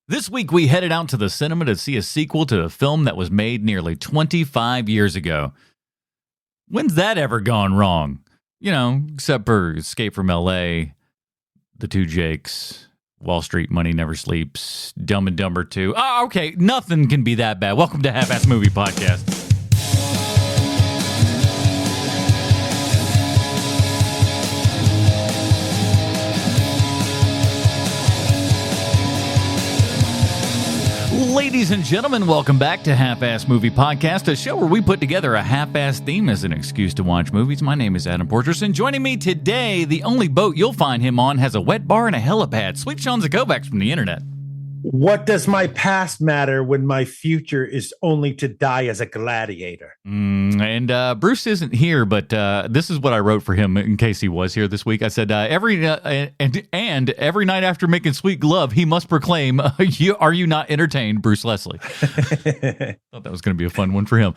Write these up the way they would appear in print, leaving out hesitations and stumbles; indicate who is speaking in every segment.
Speaker 1: This week, we headed out to the cinema to see a sequel to a film that was made nearly 25 years ago. When's that ever gone wrong? You know, except for Escape from L.A., The Two Jakes, Wall Street, Money Never Sleeps, Dumb and Dumber 2. Oh, okay, nothing can be that bad. Welcome to Half-Ass Movie Podcast. Ladies and gentlemen, welcome back to Half-Ass Movie Podcast, a show where we put together a half-ass theme as an excuse to watch movies. My name is Adam Porters, and joining me today, the only boat you'll find him on has a wet bar and a helipad. Sweet Sean Zakovacs from the internet.
Speaker 2: What does my past matter when my future is only to die as a gladiator?
Speaker 1: And Bruce isn't here, but this is what I wrote for him in case he was here this week. I said, every night after making sweet love, he must proclaim, are you not entertained, Bruce Leslie? Thought that was going to be a fun one for him.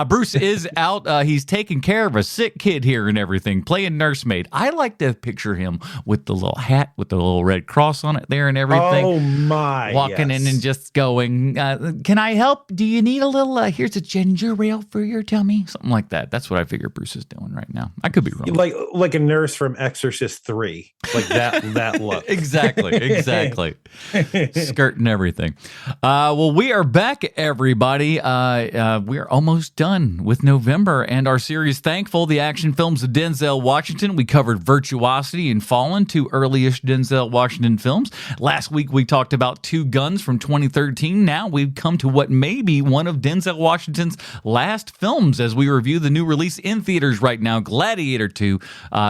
Speaker 1: Bruce is out. He's taking care of a sick kid here and everything, playing nursemaid. I like to picture him with the little hat with the little red cross on it there and everything.
Speaker 2: Oh, my.
Speaker 1: Walking in and just going, can I help? Do you need a little, here's a ginger ale for your tummy? Something like that. That's what I figure Bruce is doing right now. I could be wrong.
Speaker 2: Like a nurse from Exorcist 3. Like that look.
Speaker 1: Exactly. Skirt and everything. Well, we are back, everybody. We are almost done with November and our series Thankful, the action films of Denzel Washington. We covered Virtuosity and Fallen, two early-ish Denzel Washington films. Last week, we talked about Two Guns from 2013. Now we've come to what may be one of Denzel Washington's last films as we review the new release in theaters right now, Gladiator 2,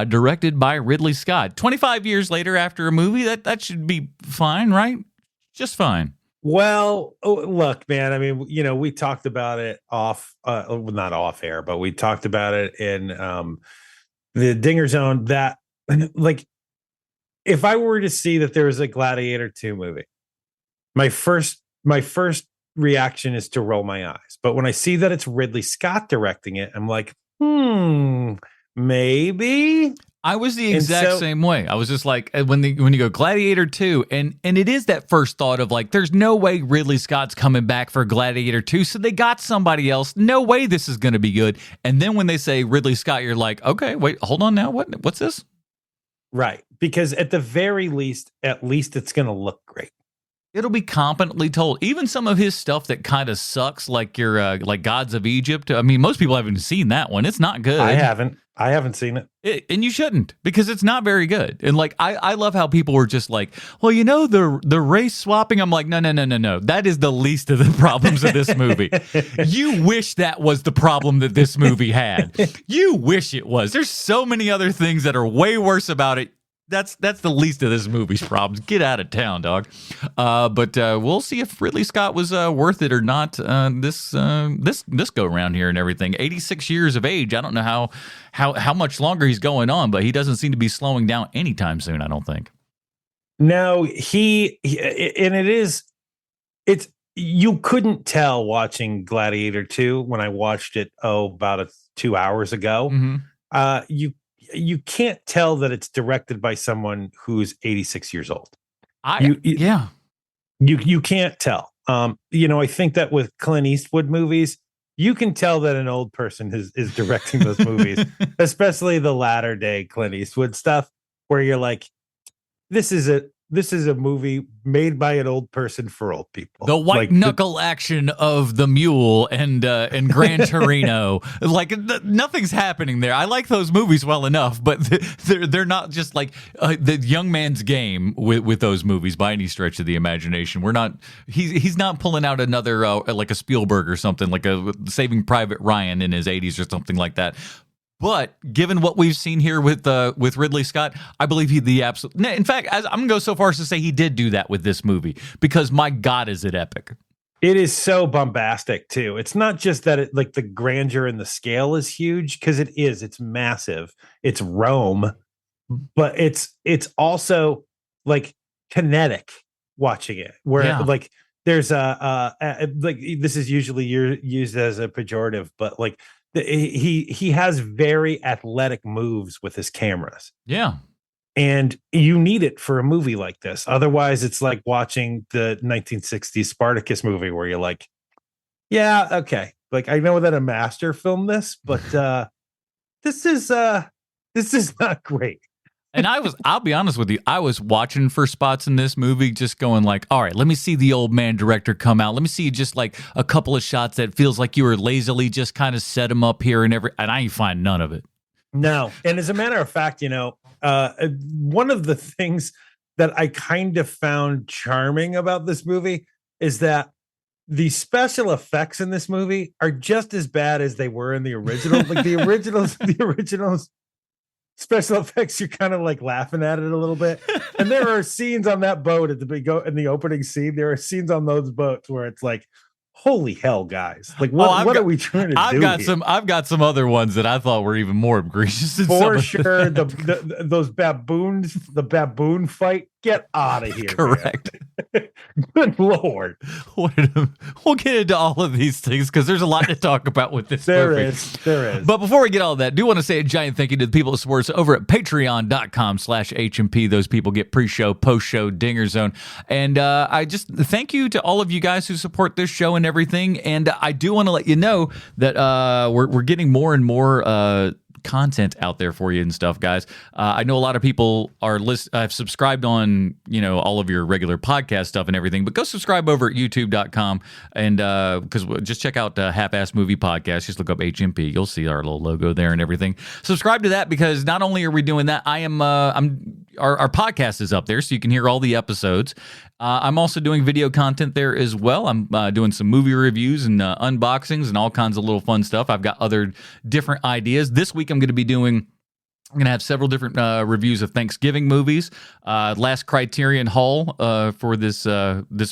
Speaker 1: directed by Ridley Scott. 25 years later after a movie, that should be fine, right? Just fine.
Speaker 2: Well, look, man, I mean, you know, we talked about it not off air, but we talked about it in the Dinger Zone that, like, if I were to see that there was a Gladiator 2 movie, my first reaction is to roll my eyes. But when I see that it's Ridley Scott directing it, I'm like, maybe.
Speaker 1: I was the exact same way. I was just like, when you go Gladiator 2, and it is that first thought of like, there's no way Ridley Scott's coming back for Gladiator 2, so they got somebody else. No way this is going to be good. And then when they say Ridley Scott, you're like, okay, wait, hold on now. What's this?
Speaker 2: Right. Because at the very least, it's going to look great.
Speaker 1: It'll be competently told. Even some of his stuff that kind of sucks, like your like Gods of Egypt. I mean, most people haven't seen that one. It's not good.
Speaker 2: I haven't seen it.
Speaker 1: And you shouldn't, because it's not very good. And like, I love how people were just like, well, you know, the race swapping. I'm like, no. That is the least of the problems of this movie. You wish that was the problem that this movie had. You wish it was. There's so many other things that are way worse about it. That's the least of this movie's problems. Get out of town, dog. But we'll see if Ridley Scott was worth it or not. This go around here and everything. 86 years of age. I don't know how much longer he's going on, but he doesn't seem to be slowing down anytime soon, I don't think.
Speaker 2: No, it's you couldn't tell watching Gladiator 2 when I watched it about 2 hours ago.
Speaker 1: Mm-hmm.
Speaker 2: You can't tell that it's directed by someone who's 86 years old. You can't tell. You know, I think that with Clint Eastwood movies, you can tell that an old person is directing those movies, especially the latter day Clint Eastwood stuff, where you're like, this is a movie made by an old person for old people.
Speaker 1: The white knuckle action of the mule and Gran Torino, like nothing's happening there. I like those movies well enough, but they're not just like the young man's game with those movies by any stretch of the imagination. He's not pulling out another like a Spielberg or something, like a Saving Private Ryan in his 80s or something like that. But given what we've seen here with Ridley Scott, I believe he's the absolute. In fact, I'm going to go so far as to say he did do that with this movie, because my God, is it epic.
Speaker 2: It is so bombastic too. It's not just that it, like, the grandeur and the scale is huge, because it is. It's massive. It's Rome, but it's also like kinetic watching it, where like there's like, this is usually used as a pejorative, but like, he has very athletic moves with his cameras.
Speaker 1: Yeah.
Speaker 2: And you need it for a movie like this. Otherwise, it's like watching the 1960s Spartacus movie where you're like, yeah, okay. Like, I know that a master filmed this, but this is not great.
Speaker 1: And I'll be honest with you, I was watching for spots in this movie, just going like, all right, let me see the old man director come out. Let me see just like a couple of shots that feels like you were lazily just kind of set him up here and I ain't find none of it.
Speaker 2: No. And as a matter of fact, one of the things that I kind of found charming about this movie is that the special effects in this movie are just as bad as they were in the original. Like the originals special effects, you're kind of like laughing at it a little bit. And there are scenes on that boat in the opening scene. There are scenes on those boats where it's like, holy hell, guys! Like, what are we trying to do?
Speaker 1: I've got some other ones that I thought were even more egregious.
Speaker 2: For sure, those baboons, the baboon fight. Get out of here!
Speaker 1: Correct.
Speaker 2: Good Lord.
Speaker 1: We'll get into all of these things because there's a lot to talk about with this movie.
Speaker 2: There is.
Speaker 1: But before we get all of that, I do want to say a giant thank you to the people that support us over at patreon.com/HMP. Those people get pre-show, post-show, Dinger Zone. And I just thank you to all of you guys who support this show and everything. And I do want to let you know that we're getting more and more content out there for you and stuff, guys. I know a lot of people have subscribed on, all of your regular podcast stuff and everything, but go subscribe over at youtube.com and because just check out Half-Ass Movie Podcast. Just look up HMP. You'll see our little logo there and everything. Subscribe to that because not only are we doing that, our podcast is up there so you can hear all the episodes. I'm also doing video content there as well. I'm doing some movie reviews and unboxings and all kinds of little fun stuff. I've got other different ideas. This week I'm going to have several different reviews of Thanksgiving movies. Last Criterion haul for this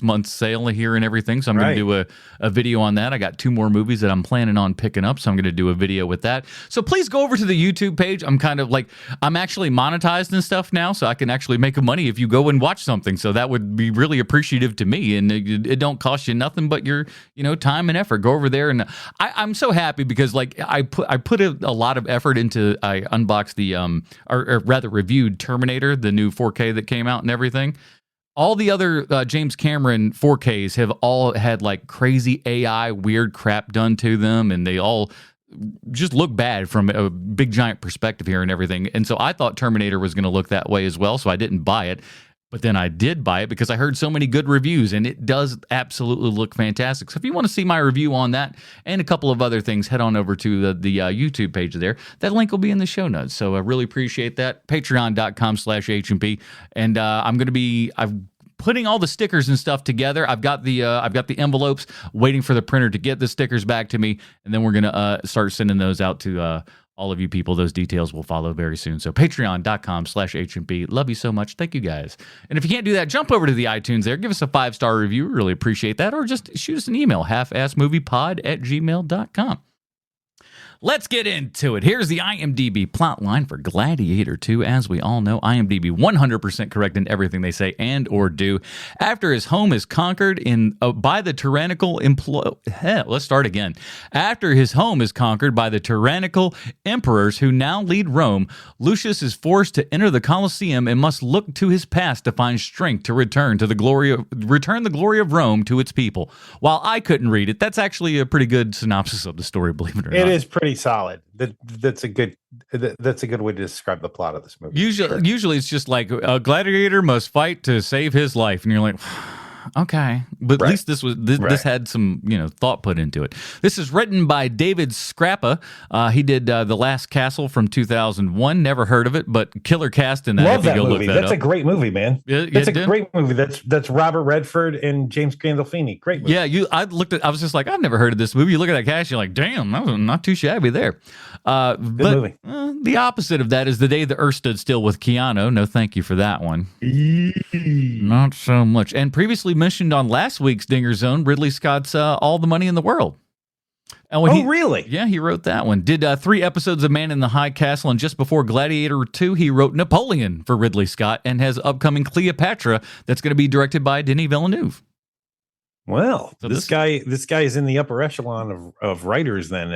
Speaker 1: month's sale here and everything. So I'm going to do a video on that. I got 2 more movies that I'm planning on picking up. So I'm going to do a video with that. So please go over to the YouTube page. I'm actually monetized and stuff now. So I can actually make money if you go and watch something. So that would be really appreciative to me. And it don't cost you nothing but your time and effort. Go over there. And I'm so happy because I put a lot of effort into, I unboxed the or rather reviewed Terminator, the new 4K that came out and everything. All the other James Cameron 4Ks have all had crazy AI weird crap done to them, and they all just look bad from a big giant perspective here and everything. And so I thought Terminator was going to look that way as well, so I didn't buy it. But then I did buy it because I heard so many good reviews, and it does absolutely look fantastic. So if you want to see my review on that and a couple of other things, head on over to the YouTube page there. That link will be in the show notes. So I really appreciate that. Patreon.com/HMP. And I'm putting all the stickers and stuff together. I've got the envelopes waiting for the printer to get the stickers back to me, and then we're gonna start sending those out to all of you people. Those details will follow very soon. So patreon.com/HMP. Love you so much. Thank you guys. And if you can't do that, jump over to the iTunes there. Give us a 5-star review. We really appreciate that. Or just shoot us an email, halfassmoviepod@gmail.com. Let's get into it. Here's the IMDb plotline for Gladiator 2. As we all know, IMDb 100% correct in everything they say and or do. After his home is conquered by the tyrannical let's start again. After his home is conquered by the tyrannical emperors who now lead Rome, Lucius is forced to enter the Colosseum and must look to his past to find strength to return the glory of Rome to its people. While I couldn't read it, that's actually a pretty good synopsis of the story, believe it or not.
Speaker 2: It is pretty solid. That's a good way to describe the plot of this movie.
Speaker 1: Usually it's just like a gladiator must fight to save his life, and you're like, okay, but at least this had some thought put into it. This is written by David Scrappa. He did The Last Castle from 2001. Never heard of it, but killer cast in that.
Speaker 2: Love that movie. That's a great movie, man. That's a great movie. That's Robert Redford and James Gandolfini. Great movie.
Speaker 1: Yeah, I was just like, I've never heard of this movie. You look at that cast, you're like, damn, that was not too shabby there. Good movie. The opposite of that is The Day the Earth Stood Still with Keanu. No, thank you for that one. Not so much. And previously mentioned on last week's Dinger Zone, Ridley Scott's All the Money in the World. And
Speaker 2: really?
Speaker 1: Yeah, he wrote that one. Did 3 episodes of Man in the High Castle, and just before Gladiator 2, he wrote Napoleon for Ridley Scott and has upcoming Cleopatra that's going to be directed by Denis Villeneuve.
Speaker 2: Well, so this guy is in the upper echelon of writers then,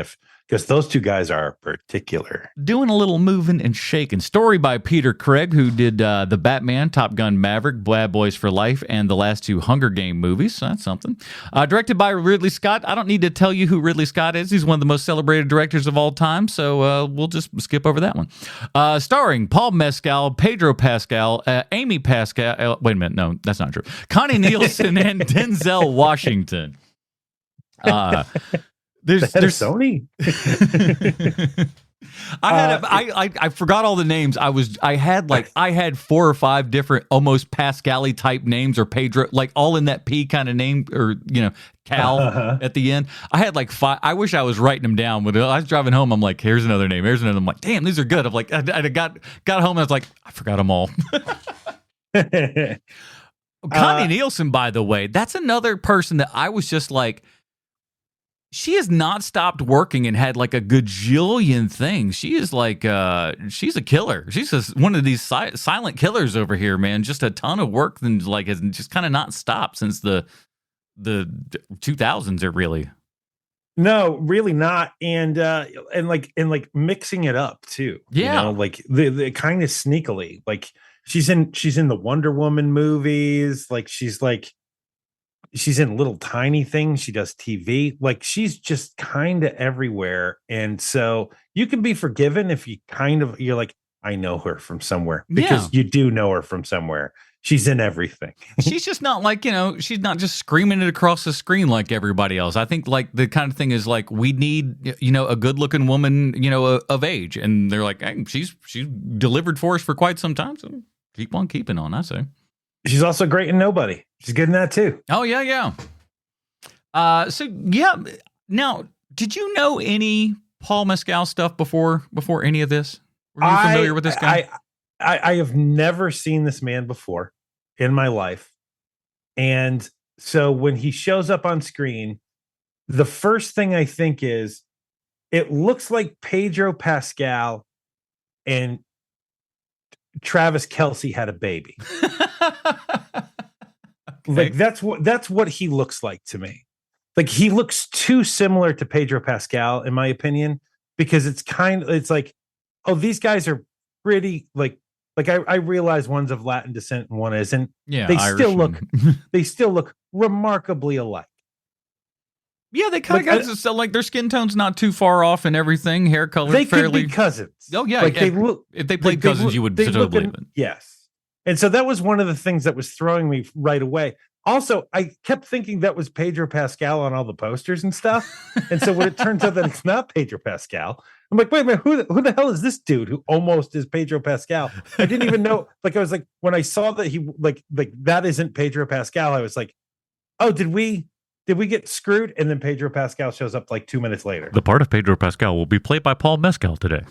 Speaker 2: because those two guys are particular.
Speaker 1: Doing a little moving and shaking. Story by Peter Craig, who did The Batman, Top Gun Maverick, Bad Boys for Life, and the last 2 Hunger Game movies. So that's something. Directed by Ridley Scott. I don't need to tell you who Ridley Scott is. He's one of the most celebrated directors of all time, so we'll just skip over that one. Starring Paul Mescal, Pedro Pascal, Amy Pascal. Wait a minute. No, that's not true. Connie Nielsen and Denzel Washington. There's
Speaker 2: Sony.
Speaker 1: I forgot all the names. I had 4 or 5 different almost Pascal-y type names, or Pedro, like all in that P kind of name, or Cal at the end. I had like 5. I wish I was writing them down. When I was driving home, I'm like, here's another name. Here's another. I'm like, damn, these are good. I'm like, I got home and I was like, I forgot them all. Connie Nielsen, by the way, that's another person that I was just like, she has not stopped working and had like a gajillion things. She is like, she's a killer. She's just one of these silent killers over here, man. Just a ton of work and like has just kind of not stopped since the 2000s. It really.
Speaker 2: No, really not. And like mixing it up too.
Speaker 1: Yeah.
Speaker 2: Like the kind of sneakily, like she's in the Wonder Woman movies. Like she's in little tiny things. She does TV. Like she's just kind of everywhere. And so you can be forgiven if you're like, I know her from somewhere, because you do know her from somewhere. She's in everything.
Speaker 1: She's just not like, she's not just screaming it across the screen like everybody else. I think like the kind of thing is like, we need, a good looking woman, of age. And they're like, hey, she's delivered for us for quite some time. So keep on keeping on, I say.
Speaker 2: She's also great in Nobody. She's good in that too.
Speaker 1: Oh, yeah. Now, did you know any Paul Mescal stuff before any of this? Were you familiar with this guy?
Speaker 2: I have never seen this man before in my life. And so when he shows up on screen, the first thing I think is, it looks like Pedro Pascal and Travis Kelce had a baby. Like that's what he looks like to me. Like he looks too similar to Pedro Pascal, in my opinion, because it's like, oh, these guys are pretty like I realize one's of Latin descent and one isn't.
Speaker 1: Yeah,
Speaker 2: they
Speaker 1: Irish
Speaker 2: still look remarkably alike.
Speaker 1: Yeah, they kind of got so like their skin tone's not too far off and everything. Hair color,
Speaker 2: they
Speaker 1: fairly
Speaker 2: could be cousins.
Speaker 1: Oh yeah,
Speaker 2: like
Speaker 1: if they played cousins, you would totally believe it.
Speaker 2: Yes. And so that was one of the things that was throwing me right away. Also, I kept thinking that was Pedro Pascal on all the posters and stuff. And so when it turns out that it's not Pedro Pascal, I'm like, wait a minute, who the hell is this dude who almost is Pedro Pascal? I didn't even know. Like, I was like, when I saw that he like that isn't Pedro Pascal, I was like, oh, did we get screwed? And then Pedro Pascal shows up like 2 minutes later.
Speaker 1: The part of Pedro Pascal will be played by Paul Mescal today.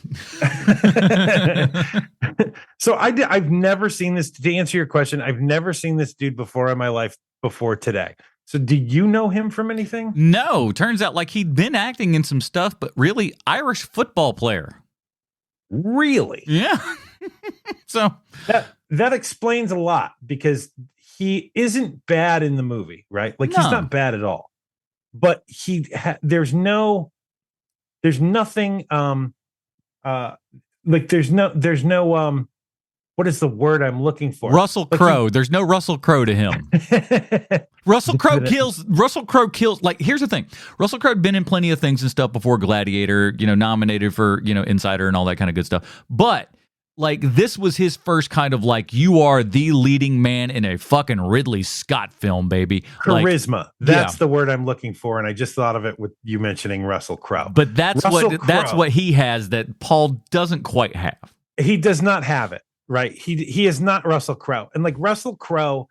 Speaker 2: So I've never seen this. To answer your question, I've never seen this dude before in my life before today. So do you know him from anything?
Speaker 1: No. Turns out like he'd been acting in some stuff, but really Irish football player.
Speaker 2: Really?
Speaker 1: Yeah. So
Speaker 2: that explains a lot, because he isn't bad in the movie, right? Like he's not bad at all, but there's nothing, what is the word I'm looking for?
Speaker 1: Russell Crowe. There's no Russell Crowe to him. Russell Crowe kills. Like, here's the thing. Russell Crowe had been in plenty of things and stuff before Gladiator, nominated for, Insider and all that kind of good stuff. But like, this was his first kind of like, you are the leading man in a fucking Ridley Scott film, baby.
Speaker 2: Charisma.
Speaker 1: Like,
Speaker 2: that's the word I'm looking for. And I just thought of it with you mentioning Russell Crowe.
Speaker 1: But that's what he has that Paul doesn't quite have.
Speaker 2: He does not have it, right? He is not Russell Crowe. And like Russell Crowe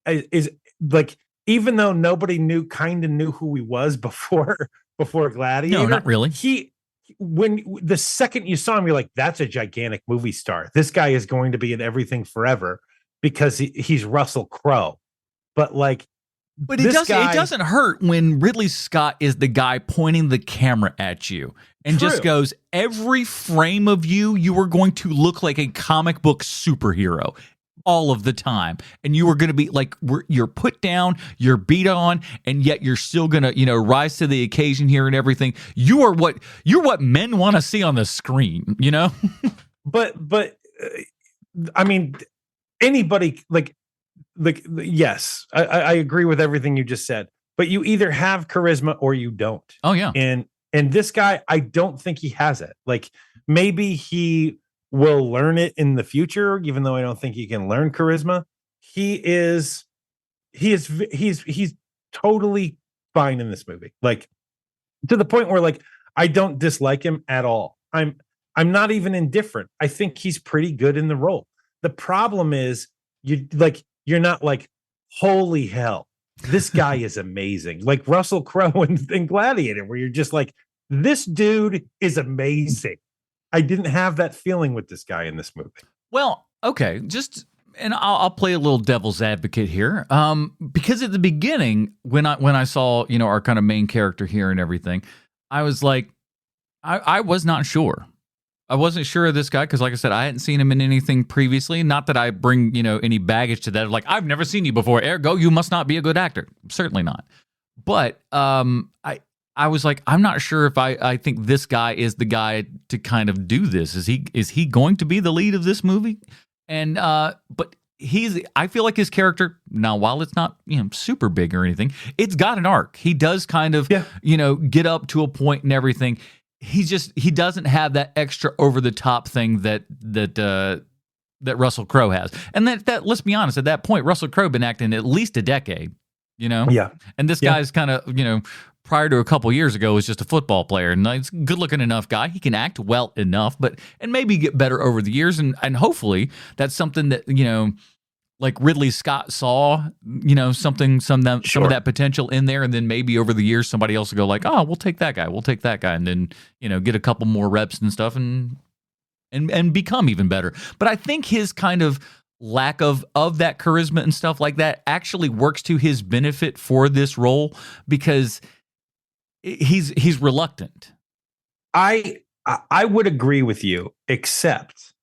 Speaker 2: is like, even though nobody knew who he was before Gladiator.
Speaker 1: No, not really.
Speaker 2: When the second you saw him, you're like, that's a gigantic movie star. This guy is going to be in everything forever because he's Russell Crowe. But it
Speaker 1: doesn't hurt when Ridley Scott is the guy pointing the camera at you and just goes, every frame of you are going to look like a comic book superhero. all of the time, and you are going to be like, you're put down, you're beat on, and yet you're still going to, rise to the occasion here and everything. You're what men want to see on the screen,
Speaker 2: But I mean, anybody like yes, I agree with everything you just said. But you either have charisma or you don't.
Speaker 1: Oh yeah,
Speaker 2: and this guy, I don't think he has it. Like maybe he will learn it in the future, even though I don't think he can learn charisma. He's totally fine in this movie. Like to the point where like I don't dislike him at all. I'm not even indifferent. I think he's pretty good in the role. The problem is you're not like, holy hell, this guy is amazing. Like Russell Crowe in Gladiator, where you're just like, this dude is amazing. I didn't have that feeling with this guy in this movie.
Speaker 1: Well, okay, and I'll play a little devil's advocate here, because at the beginning, when I saw our kind of main character here and everything, I was like, I was not sure. I wasn't sure of this guy because, like I said, I hadn't seen him in anything previously. Not that I bring any baggage to that. Like, I've never seen you before, ergo you must not be a good actor. Certainly not. But I was like, I'm not sure if I think this guy is the guy to kind of do this. Is he going to be the lead of this movie? And but I feel like his character now, while it's not super big or anything, it's got an arc. He does kind of get up to a point and everything. He doesn't have that extra over the top thing that Russell Crowe has. And that let's be honest, at that point Russell Crowe been acting at least a decade.
Speaker 2: Yeah.
Speaker 1: And this guy's kind of prior to a couple years ago was just a football player, and he's a good-looking enough guy. He can act well enough, and maybe get better over the years, and hopefully that's something that like Ridley Scott saw, some of that potential in there, and then maybe over the years somebody else will go like, oh, we'll take that guy, and then get a couple more reps and stuff, and become even better. But I think his kind of lack of that charisma and stuff like that actually works to his benefit for this role, because he's reluctant.
Speaker 2: I would agree with you, except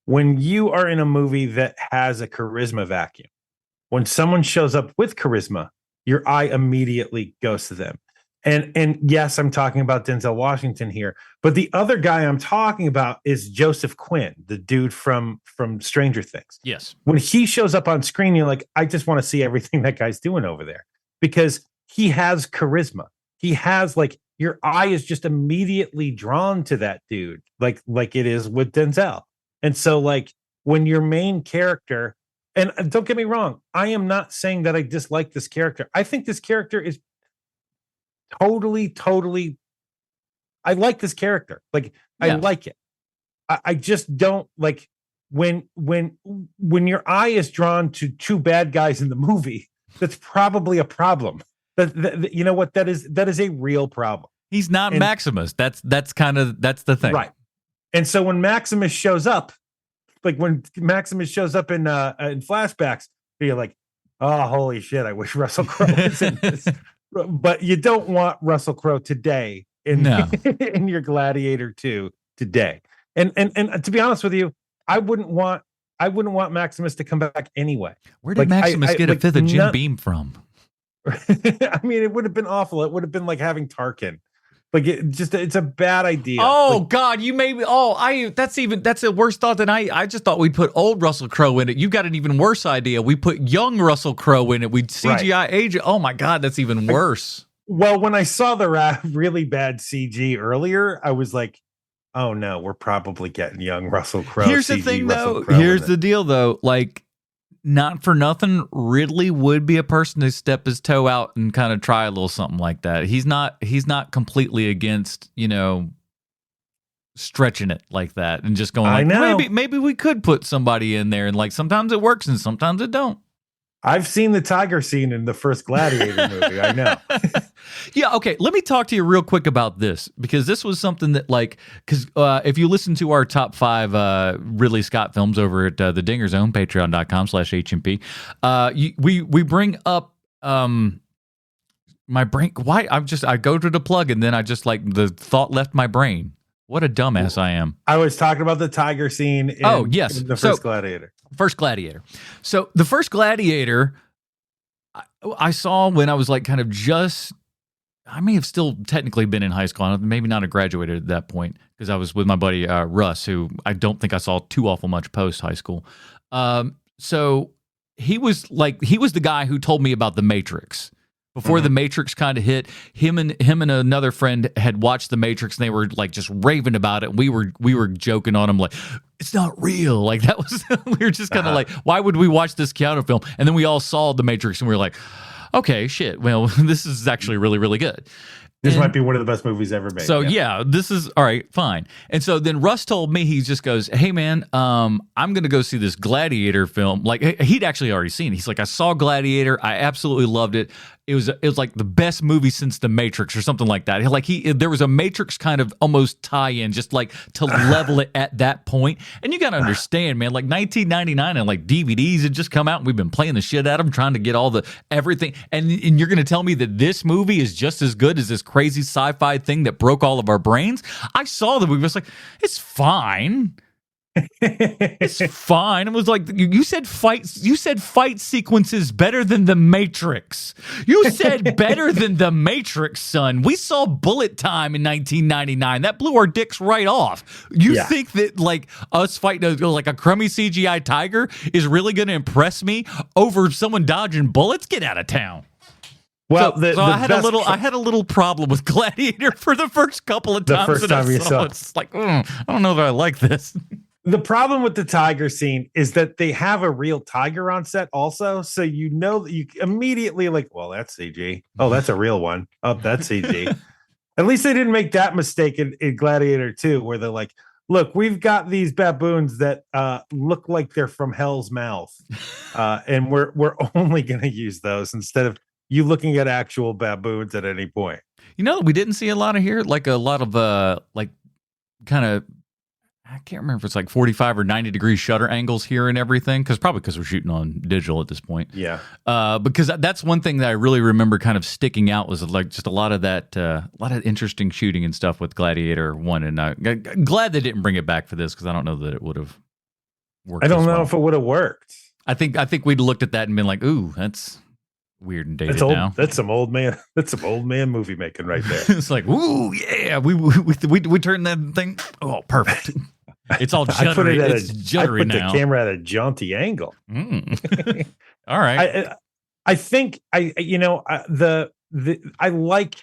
Speaker 2: when you are in a movie that has a charisma vacuum, when someone shows up with charisma, your eye immediately goes to them. And yes, I'm talking about Denzel Washington here, but the other guy I'm talking about is Joseph Quinn, the dude from Stranger Things.
Speaker 1: Yes.
Speaker 2: When he shows up on screen, you're like, I just want to see everything that guy's doing over there, because he has charisma. He has like, your eye is just immediately drawn to that dude, like it is with Denzel. And so like when your main character, and don't get me wrong, I am not saying that I dislike this character. I think this character is totally, I like this character. Like I like it. I just don't like when your eye is drawn to two bad guys in the movie. That's probably a problem. That you know what, that is a real problem.
Speaker 1: He's not Maximus. That's the thing.
Speaker 2: Right. And so when Maximus shows up, like when Maximus shows up in flashbacks, you're like, oh, holy shit, I wish Russell Crowe was in this. But you don't want Russell Crowe today in your Gladiator 2 today. And to be honest with you, I wouldn't want Maximus to come back anyway.
Speaker 1: Where did Maximus get a fifth of Jim Beam from?
Speaker 2: I mean, it would have been awful. It would have been like having Tarkin. Like it's a bad idea.
Speaker 1: Oh
Speaker 2: like,
Speaker 1: God, you made me. That's a worse thought than I just thought we'd put old Russell Crowe in it. You got an even worse idea. We put young Russell Crowe in it. We'd CGI age it. Oh my God, that's even worse.
Speaker 2: Well, when I saw the really bad CG earlier, I was like, oh no, we're probably getting young Russell Crowe.
Speaker 1: Here's the thing, though. Here's the deal, though. Like, not for nothing, Ridley would be a person to step his toe out and kind of try a little something like that. He's not completely against, stretching it like that and just going like, maybe we could put somebody in there, and like sometimes it works and sometimes it don't.
Speaker 2: I've seen the tiger scene in the first Gladiator movie. I know.
Speaker 1: Yeah. Okay. Let me talk to you real quick about this, because this was something that because if you listen to our top 5 Ridley Scott films over at the Dinger's Own, patreon.com/HMP, we bring up my brain. Why? I go to the plug and then I just like the thought left my brain. What a dumbass I am.
Speaker 2: I was talking about the tiger scene in,
Speaker 1: yes.
Speaker 2: in the first Gladiator.
Speaker 1: First Gladiator. So the first Gladiator I saw when I was like kind of I may have still technically been in high school. Maybe not have graduated at that point because I was with my buddy Russ, who I don't think I saw too awful much post high school. So he was the guy who told me about The Matrix. Before The Matrix kind of hit, him and another friend had watched The Matrix, and they were like just raving about it. We were joking on him like, it's not real. Like that was we were just kind of like, why would we watch this Keanu film? And then we all saw The Matrix, and we were like, okay, shit. Well, this is actually really, really good.
Speaker 2: This might be one of the best movies ever made.
Speaker 1: So yeah, this is all right, fine. And so then Russ told me, he just goes, "Hey man, I'm gonna go see this Gladiator film." Like he'd actually already seen it. He's like, "I saw Gladiator. I absolutely loved it. It was like the best movie since The Matrix or something like that." Like there was a Matrix kind of almost tie-in, just like to level it at that point. And you got to understand, man, like 1999 and like DVDs had just come out, and we've been playing the shit out of them, trying to get all the everything. And you're going to tell me that this movie is just as good as this crazy sci-fi thing that broke all of our brains? I saw the movie. I was like, it's fine. It's fine. It was like you said fight sequences better than The Matrix. You said better than The Matrix, son. We saw Bullet Time in 1999. That blew our dicks right off. You think that like us fighting like a crummy CGI tiger is really going to impress me over someone dodging bullets? Get out of town.
Speaker 2: Well,
Speaker 1: I had a little problem with Gladiator for the first couple of times.
Speaker 2: The first time you saw it.
Speaker 1: It's like, I don't know that I like this.
Speaker 2: The problem with the tiger scene is that they have a real tiger on set also. So you know that you immediately like, well, that's CG. Oh, that's a real one. Oh, that's CG. At least they didn't make that mistake in Gladiator 2, where they're like, look, we've got these baboons that look like they're from Hell's Mouth. And we're only going to use those instead of you looking at actual baboons at any point.
Speaker 1: You know, we didn't see a lot of here, like a lot of like kind of, I can't remember if it's like 45 or 90 degree shutter angles here and everything, because we're shooting on digital at this point.
Speaker 2: Yeah.
Speaker 1: Because that's one thing that I really remember kind of sticking out was like just a lot of that, a lot of interesting shooting and stuff with Gladiator 1. And I'm glad they didn't bring it back for this, because I don't know that it would have worked.
Speaker 2: I don't know if it would have worked.
Speaker 1: I think we'd looked at that and been like, ooh, that's weird and dated now.
Speaker 2: That's some old man. That's some old man movie making right there.
Speaker 1: It's like, ooh, yeah, we turned that thing. Oh, perfect. It's all juddery. I put
Speaker 2: the camera at a jaunty angle.
Speaker 1: All right.
Speaker 2: I think I like.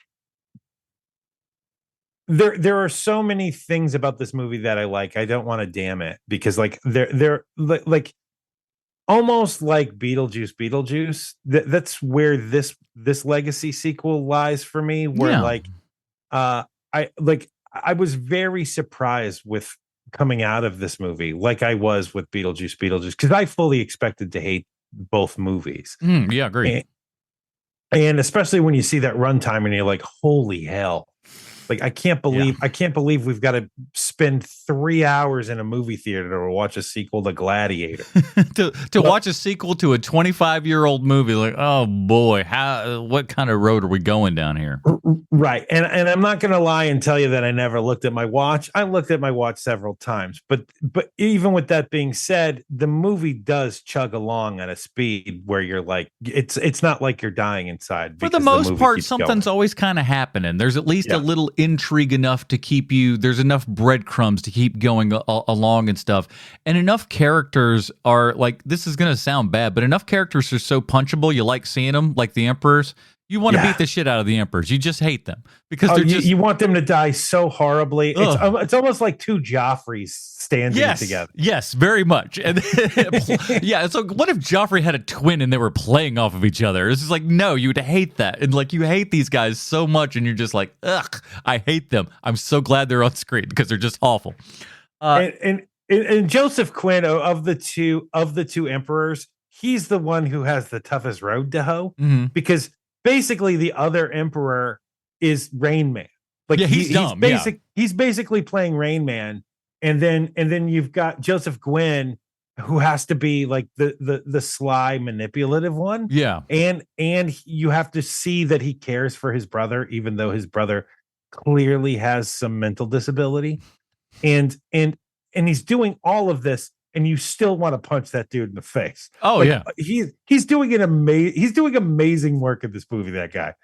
Speaker 2: There are so many things about this movie that I like. I don't want to damn it, because like they're like almost like Beetlejuice. That's where this legacy sequel lies for me. Where I was very surprised with coming out of this movie, like I was with Beetlejuice, because I fully expected to hate both movies.
Speaker 1: Yeah, agree.
Speaker 2: And especially when you see that runtime and you're like, holy hell. Like, I can't believe we've got to spend 3 hours in a movie theater to watch a sequel to Gladiator.
Speaker 1: to watch a sequel to a 25-year-old movie, like, oh boy, what kind of road are we going down here?
Speaker 2: Right. And I'm not going to lie and tell you that I never looked at my watch. I looked at my watch several times, but even with that being said, the movie does chug along at a speed where you're like, it's not like you're dying inside.
Speaker 1: For the most part, something's always kind of happening. There's at least a little intrigue enough to keep you, there's enough breadcrumbs to keep going along and stuff, and enough characters are like, this is gonna sound bad, but enough characters are so punchable, you like seeing them, like the emperors. You want to beat the shit out of the emperors. You just hate them because they're just,
Speaker 2: you want them to die so horribly. It's almost like two Joffreys standing together.
Speaker 1: Yes, very much. And yeah, so what if Joffrey had a twin and they were playing off of each other? It's just like, no, you'd hate that. And like, you hate these guys so much and you're just like, ugh, I hate them. I'm so glad they're on screen because they're just awful.
Speaker 2: And Joseph Quinn, of the two emperors, he's the one who has the toughest road to hoe, because basically the other emperor is Rain Man. Like,
Speaker 1: he's dumb.
Speaker 2: He's basically playing Rain Man. And then you've got Joseph Gwynn, who has to be like the sly, manipulative one.
Speaker 1: Yeah.
Speaker 2: And you have to see that he cares for his brother, even though his brother clearly has some mental disability, and he's doing all of this, and you still want to punch that dude in the face.
Speaker 1: Oh, yeah.
Speaker 2: He's doing amazing work in this movie, that guy.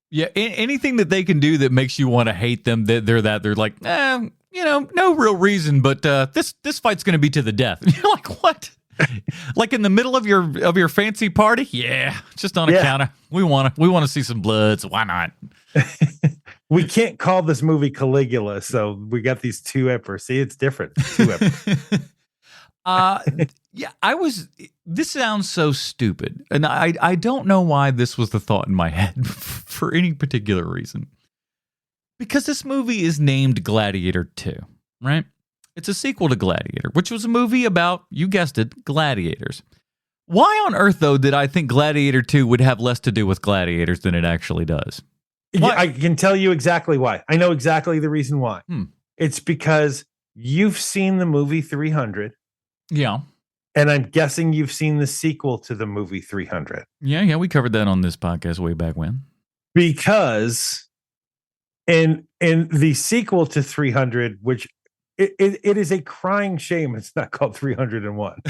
Speaker 1: Yeah, anything that they can do that makes you want to hate them, they're like, no real reason, but this fight's going to be to the death. And you're like, what? Like in the middle of your fancy party? Yeah, just on account of we want to see some blood, so why not?
Speaker 2: We can't call this movie Caligula, so we got these two emperors. See, it's different. Two emperors.
Speaker 1: This sounds so stupid, and I don't know why this was the thought in my head for any particular reason. Because this movie is named Gladiator 2, right? It's a sequel to Gladiator, which was a movie about, you guessed it, gladiators. Why on earth, though, did I think Gladiator 2 would have less to do with gladiators than it actually does?
Speaker 2: Yeah, I can tell you exactly why. I know exactly the reason why. It's because you've seen the movie 300.
Speaker 1: Yeah.
Speaker 2: And I'm guessing you've seen the sequel to the movie 300.
Speaker 1: Yeah, we covered that on this podcast way back when. Because
Speaker 2: in the sequel to 300, which it is a crying shame it's not called 301.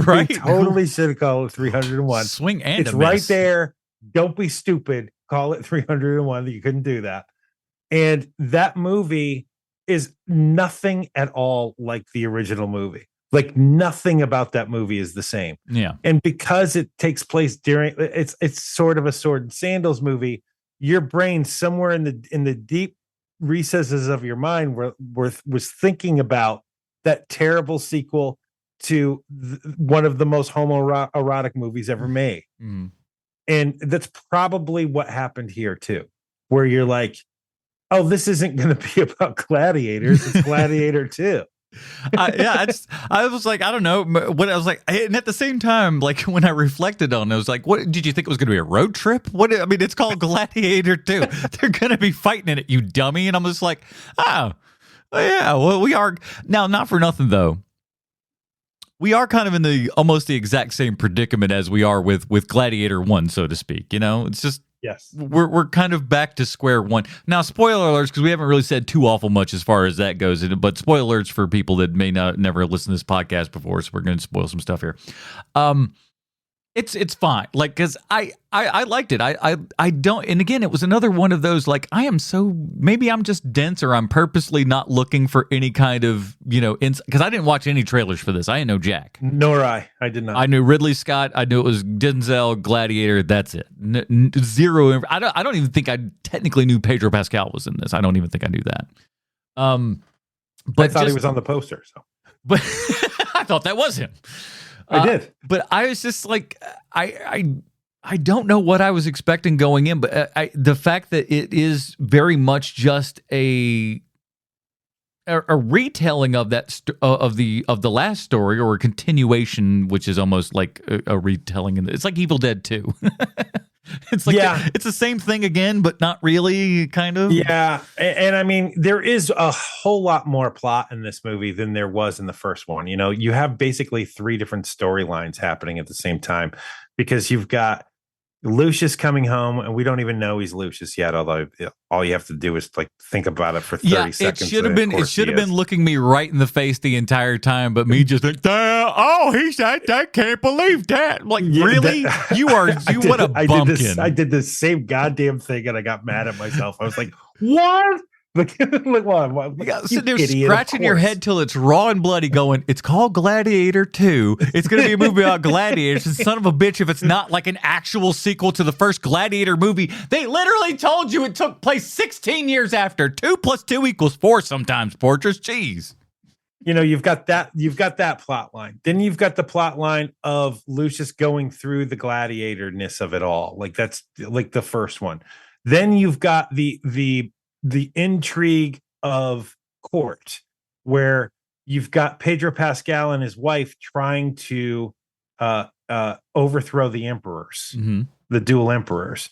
Speaker 1: Right?
Speaker 2: They totally should have called it 301.
Speaker 1: Swing and
Speaker 2: it's right there. Don't be stupid. Call it 301. You couldn't do that. And that movie is nothing at all like the original movie. Like nothing about that movie is the same.
Speaker 1: Yeah.
Speaker 2: And because it takes place during it's sort of a sword and sandals movie, your brain somewhere in the deep recesses of your mind was thinking about that terrible sequel to one of the most homoerotic movies ever made. And that's probably what happened here too, where you're like, oh, this isn't going to be about gladiators. It's Gladiator 2.
Speaker 1: I was like, I don't know what I was like, and at the same time, like when I reflected on it, I was like, what did you think it was going to be a road trip? It's called Gladiator 2. They're going to be fighting in it, you dummy. And I'm just like, oh yeah, well, we are now, not for nothing though. We are kind of in almost the exact same predicament as we are with Gladiator 1, so to speak. It's just,
Speaker 2: yes,
Speaker 1: we're kind of back to square one. Now, spoiler alerts, because we haven't really said too awful much as far as that goes, but spoiler alerts for people that may never listen to this podcast before, so we're going to spoil some stuff here. It's fine, like, because I liked it. I don't, and again, it was another one of those, like, maybe I'm just dense, or I'm purposely not looking for any kind of, because I didn't watch any trailers for this. I didn't know jack.
Speaker 2: Nor I did not.
Speaker 1: I knew Ridley Scott. I knew it was Denzel, Gladiator. That's it. Zero. I don't even think I technically knew Pedro Pascal was in this. I don't even think I knew that. But
Speaker 2: I thought he was on the poster. So,
Speaker 1: but I thought that was him.
Speaker 2: I did,
Speaker 1: but I was just like, I don't know what I was expecting going in, but the fact that it is very much just a retelling of that of the last story, or a continuation, which is almost like a retelling. It's like Evil Dead 2. It's like, it's the same thing again, but not really, kind of.
Speaker 2: Yeah. And I mean, there is a whole lot more plot in this movie than there was in the first one. You have basically 3 different storylines happening at the same time, because you've got Lucius coming home, and we don't even know he's Lucius yet, although all you have to do is like think about it for 30 seconds.
Speaker 1: It should have been looking me right in the face the entire time, but me just like, oh, he said that, can't believe that. Like, really? What a bumpkin.
Speaker 2: I did the same goddamn thing, and I got mad at myself. I was like, what? Like what?
Speaker 1: Sitting there scratching your head till it's raw and bloody, going, it's called Gladiator 2. It's going to be a movie about gladiators. And son of a bitch, if it's not like an actual sequel to the first Gladiator movie, they literally told you it took place 16 years after. 2 + 2 = 4 sometimes, Porters. Jeez.
Speaker 2: You've got that plot line. Then you've got the plot line of Lucius going through the gladiatorness of it all. Like, that's like the first one. Then you've got the intrigue of court, where you've got Pedro Pascal and his wife trying to overthrow the emperors, the dual emperors.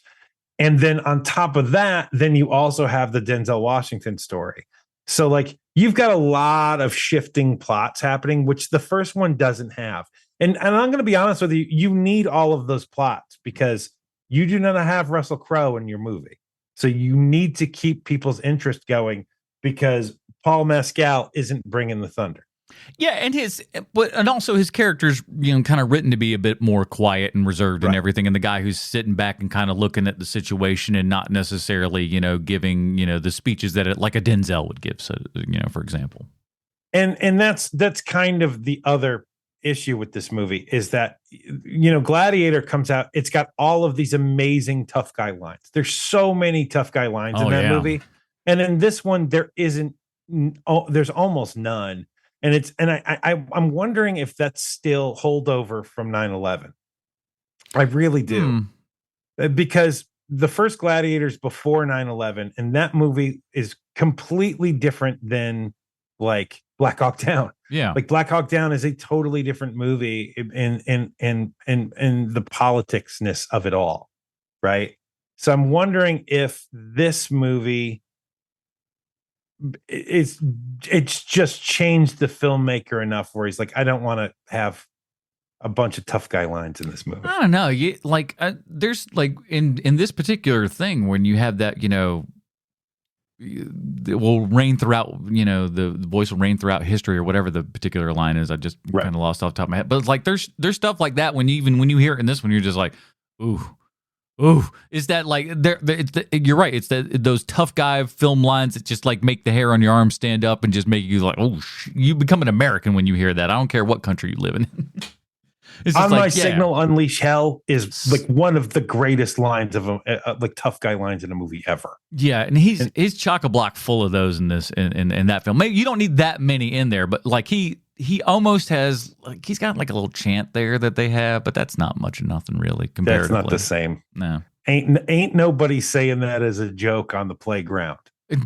Speaker 2: And then on top of that, then you also have the Denzel Washington story. So like, you've got a lot of shifting plots happening, which the first one doesn't have. And I'm going to be honest with you, you need all of those plots, because you do not have Russell Crowe in your movie. So you need to keep people's interest going because Paul Mescal isn't bringing the thunder.
Speaker 1: Yeah, and also his character's kind of written to be a bit more quiet and reserved and everything, and the guy who's sitting back and kind of looking at the situation and not necessarily giving the speeches that like a Denzel would give, so for example.
Speaker 2: And that's kind of the other issue with this movie is that Gladiator comes out, it's got all of these amazing tough guy lines. There's so many tough guy lines in that movie, and in this one there's almost none. And I'm wondering if that's still holdover from 9/11. I really do. Because the first Gladiator's before 9/11, and that movie is completely different than like Black Hawk Down.
Speaker 1: Yeah.
Speaker 2: Like Black Hawk Down is a totally different movie in the politicsness of it all. Right. So I'm wondering if this movie it's just changed the filmmaker enough where he's like, I don't want to have a bunch of tough guy lines in this movie.
Speaker 1: I don't know. There's like in this particular thing when you have that, it will rain throughout, the voice will rain throughout history or whatever the particular line is. I just kind of lost off the top of my head. But it's like there's stuff like that when you hear it in this one, you're just like, ooh, is that like you're right? It's those tough guy film lines that just like make the hair on your arm stand up and just make you like, you become an American when you hear that. I don't care what country you live in.
Speaker 2: On my signal, unleash hell is like one of the greatest lines of like tough guy lines in a movie ever.
Speaker 1: Yeah, and he's chock-a-block full of those in this in that film. Maybe you don't need that many in there, but like he almost has like he's got like a little chant there that they have, but that's not much of nothing really comparatively.
Speaker 2: That's not the same.
Speaker 1: No,
Speaker 2: ain't nobody saying that as a joke on the playground.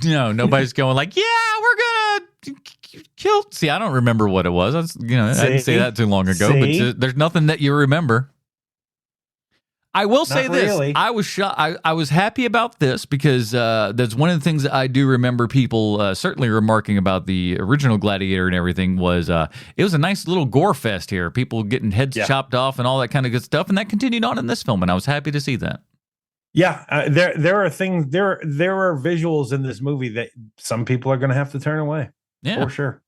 Speaker 1: No, nobody's going like, yeah, we're gonna kill. See, I don't remember what it was. I didn't say that too long ago. But there's nothing that you remember. I will say this: really. I was I was happy about this because that's one of the things that I do remember people certainly remarking about the original Gladiator and everything was it was a nice little gore fest here. People getting heads chopped off and all that kind of good stuff, and that continued on in this film, and I was happy to see that.
Speaker 2: Yeah, there are things there are visuals in this movie that some people are going to have to turn away. Yeah, for sure.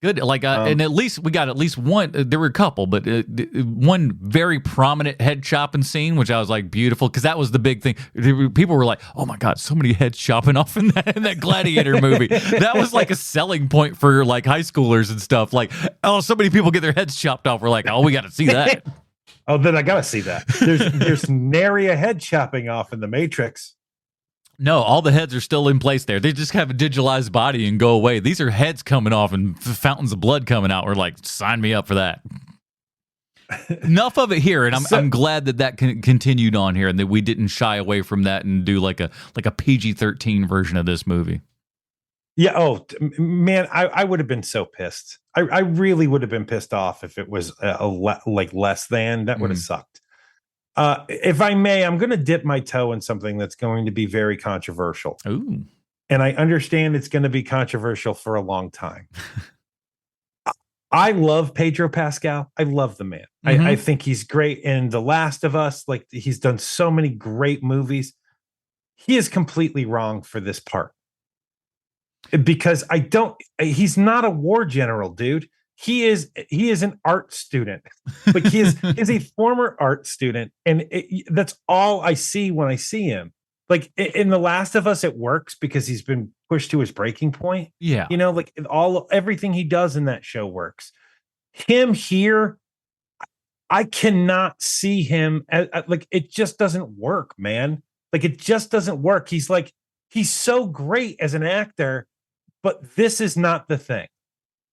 Speaker 1: Good. Like, and at least we got at least one. There were a couple, but one very prominent head chopping scene, which I was like beautiful because that was the big thing. People were like, "Oh my god, so many heads chopping off in that Gladiator movie." That was like a selling point for like high schoolers and stuff. Like, oh, so many people get their heads chopped off. We're like, oh, we got to see that.
Speaker 2: Oh, then I gotta see that. There's nary a head chopping off in the Matrix.
Speaker 1: No, all the heads are still in place there. They just have a digitalized body and go away. These are heads coming off and fountains of blood coming out. We're like, sign me up for that. Enough of it here, and I'm glad that continued on here and that we didn't shy away from that and do like a PG-13 version of this movie.
Speaker 2: Yeah. Oh man, I would have been so pissed. I really would have been pissed off if it was like less than. That would have sucked. If I may, I'm going to dip my toe in something that's going to be very controversial.
Speaker 1: Ooh.
Speaker 2: And I understand it's going to be controversial for a long time. I love Pedro Pascal. I love the man. Mm-hmm. I think he's great in The Last of Us. Like he's done so many great movies. He is completely wrong for this part. Because he's not a war general, dude. He is an art student. Like he is a former art student. And that's all I see when I see him. Like in The Last of Us, it works because he's been pushed to his breaking point.
Speaker 1: Yeah.
Speaker 2: Like everything he does in that show works. Him here, I cannot see him like it just doesn't work, man. Like it just doesn't work. He's so great as an actor. But this is not the thing.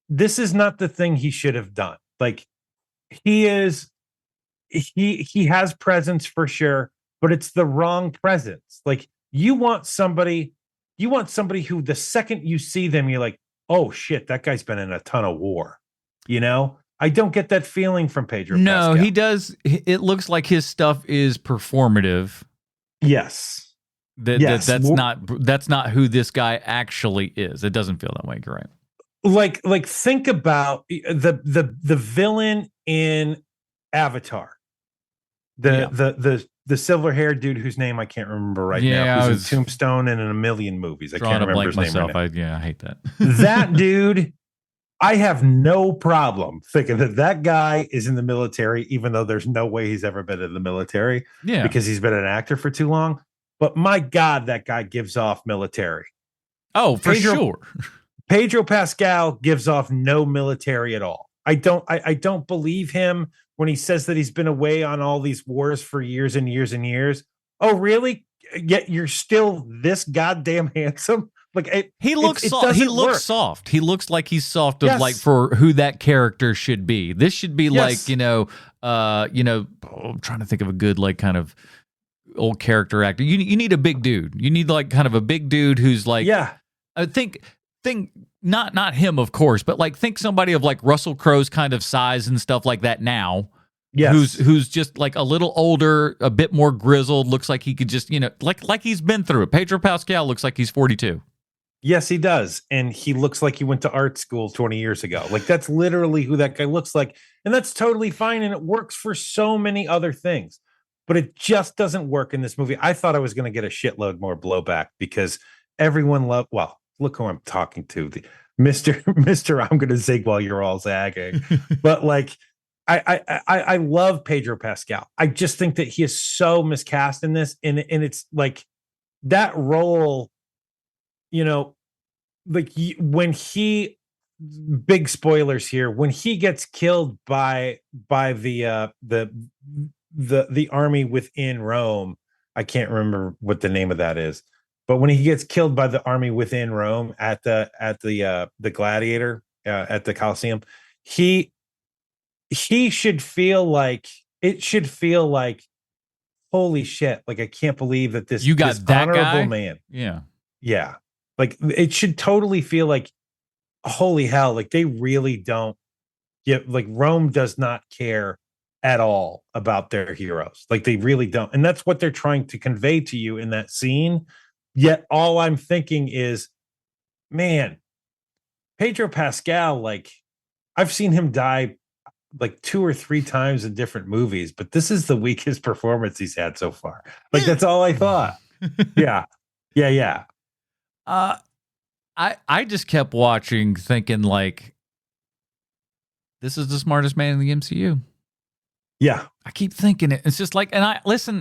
Speaker 2: This is not the thing he should have done. Like he has presence for sure, but it's the wrong presence. Like you want somebody who the second you see them, you're like, oh shit, that guy's been in a ton of war. I don't get that feeling from Pedro Pascal.
Speaker 1: No, he does. It looks like his stuff is performative.
Speaker 2: Yes.
Speaker 1: That's not who this guy actually is. It doesn't feel that way, right?
Speaker 2: Like think about the villain in Avatar, the the silver haired dude whose name I can't remember right
Speaker 1: Yeah,
Speaker 2: now, who's in Tombstone and in a million movies. I can't remember his name right now.
Speaker 1: I hate that.
Speaker 2: That dude, I have no problem thinking that guy is in the military, even though there's no way he's ever been in the military because he's been an actor for too long. But my God, that guy gives off military.
Speaker 1: Oh, for sure.
Speaker 2: Pedro Pascal gives off no military at all. I don't believe him when he says that he's been away on all these wars for years and years and years. Oh, really? Yet you're still this goddamn handsome? Like
Speaker 1: he looks soft. He looks soft. He looks like he's soft of like for who that character should be. This should be like, I'm trying to think of a good like kind of old character actor. You need a big dude. You need like kind of a big dude who's like, I think not him, of course, but like think somebody of like Russell Crowe's kind of size and stuff like that now. Yes. Who's just like a little older, a bit more grizzled, looks like he could just, like he's been through it. Pedro Pascal looks like he's 42.
Speaker 2: Yes, he does. And he looks like he went to art school 20 years ago. Like that's literally who that guy looks like. And that's totally fine. And it works for so many other things. But it just doesn't work in this movie. I thought I was going to get a shitload more blowback because everyone loved, well, look who I'm talking to. Mr. I'm going to zig while you're all zagging. But like, I love Pedro Pascal. I just think that he is so miscast in this. And it's like that role, like when he, big spoilers here, when he gets killed by the army within Rome, I can't remember what the name of that is, but when he gets killed by the army within Rome at the Gladiator at the Colosseum, he should feel like holy shit, like I can't believe that this
Speaker 1: that
Speaker 2: honorable
Speaker 1: guy?
Speaker 2: man,
Speaker 1: yeah,
Speaker 2: like it should totally feel like holy hell, like they really don't get, like Rome does not care at all about their heroes. Like they really don't. And that's what they're trying to convey to you in that scene. Yet all I'm thinking is, man, Pedro Pascal, like I've seen him die like 2 or 3 times in different movies, but this is the weakest performance he's had so far. Like that's all I thought. Yeah.
Speaker 1: I just kept watching thinking like, this is the smartest man in the MCU.
Speaker 2: Yeah.
Speaker 1: I keep thinking it. It's just like, and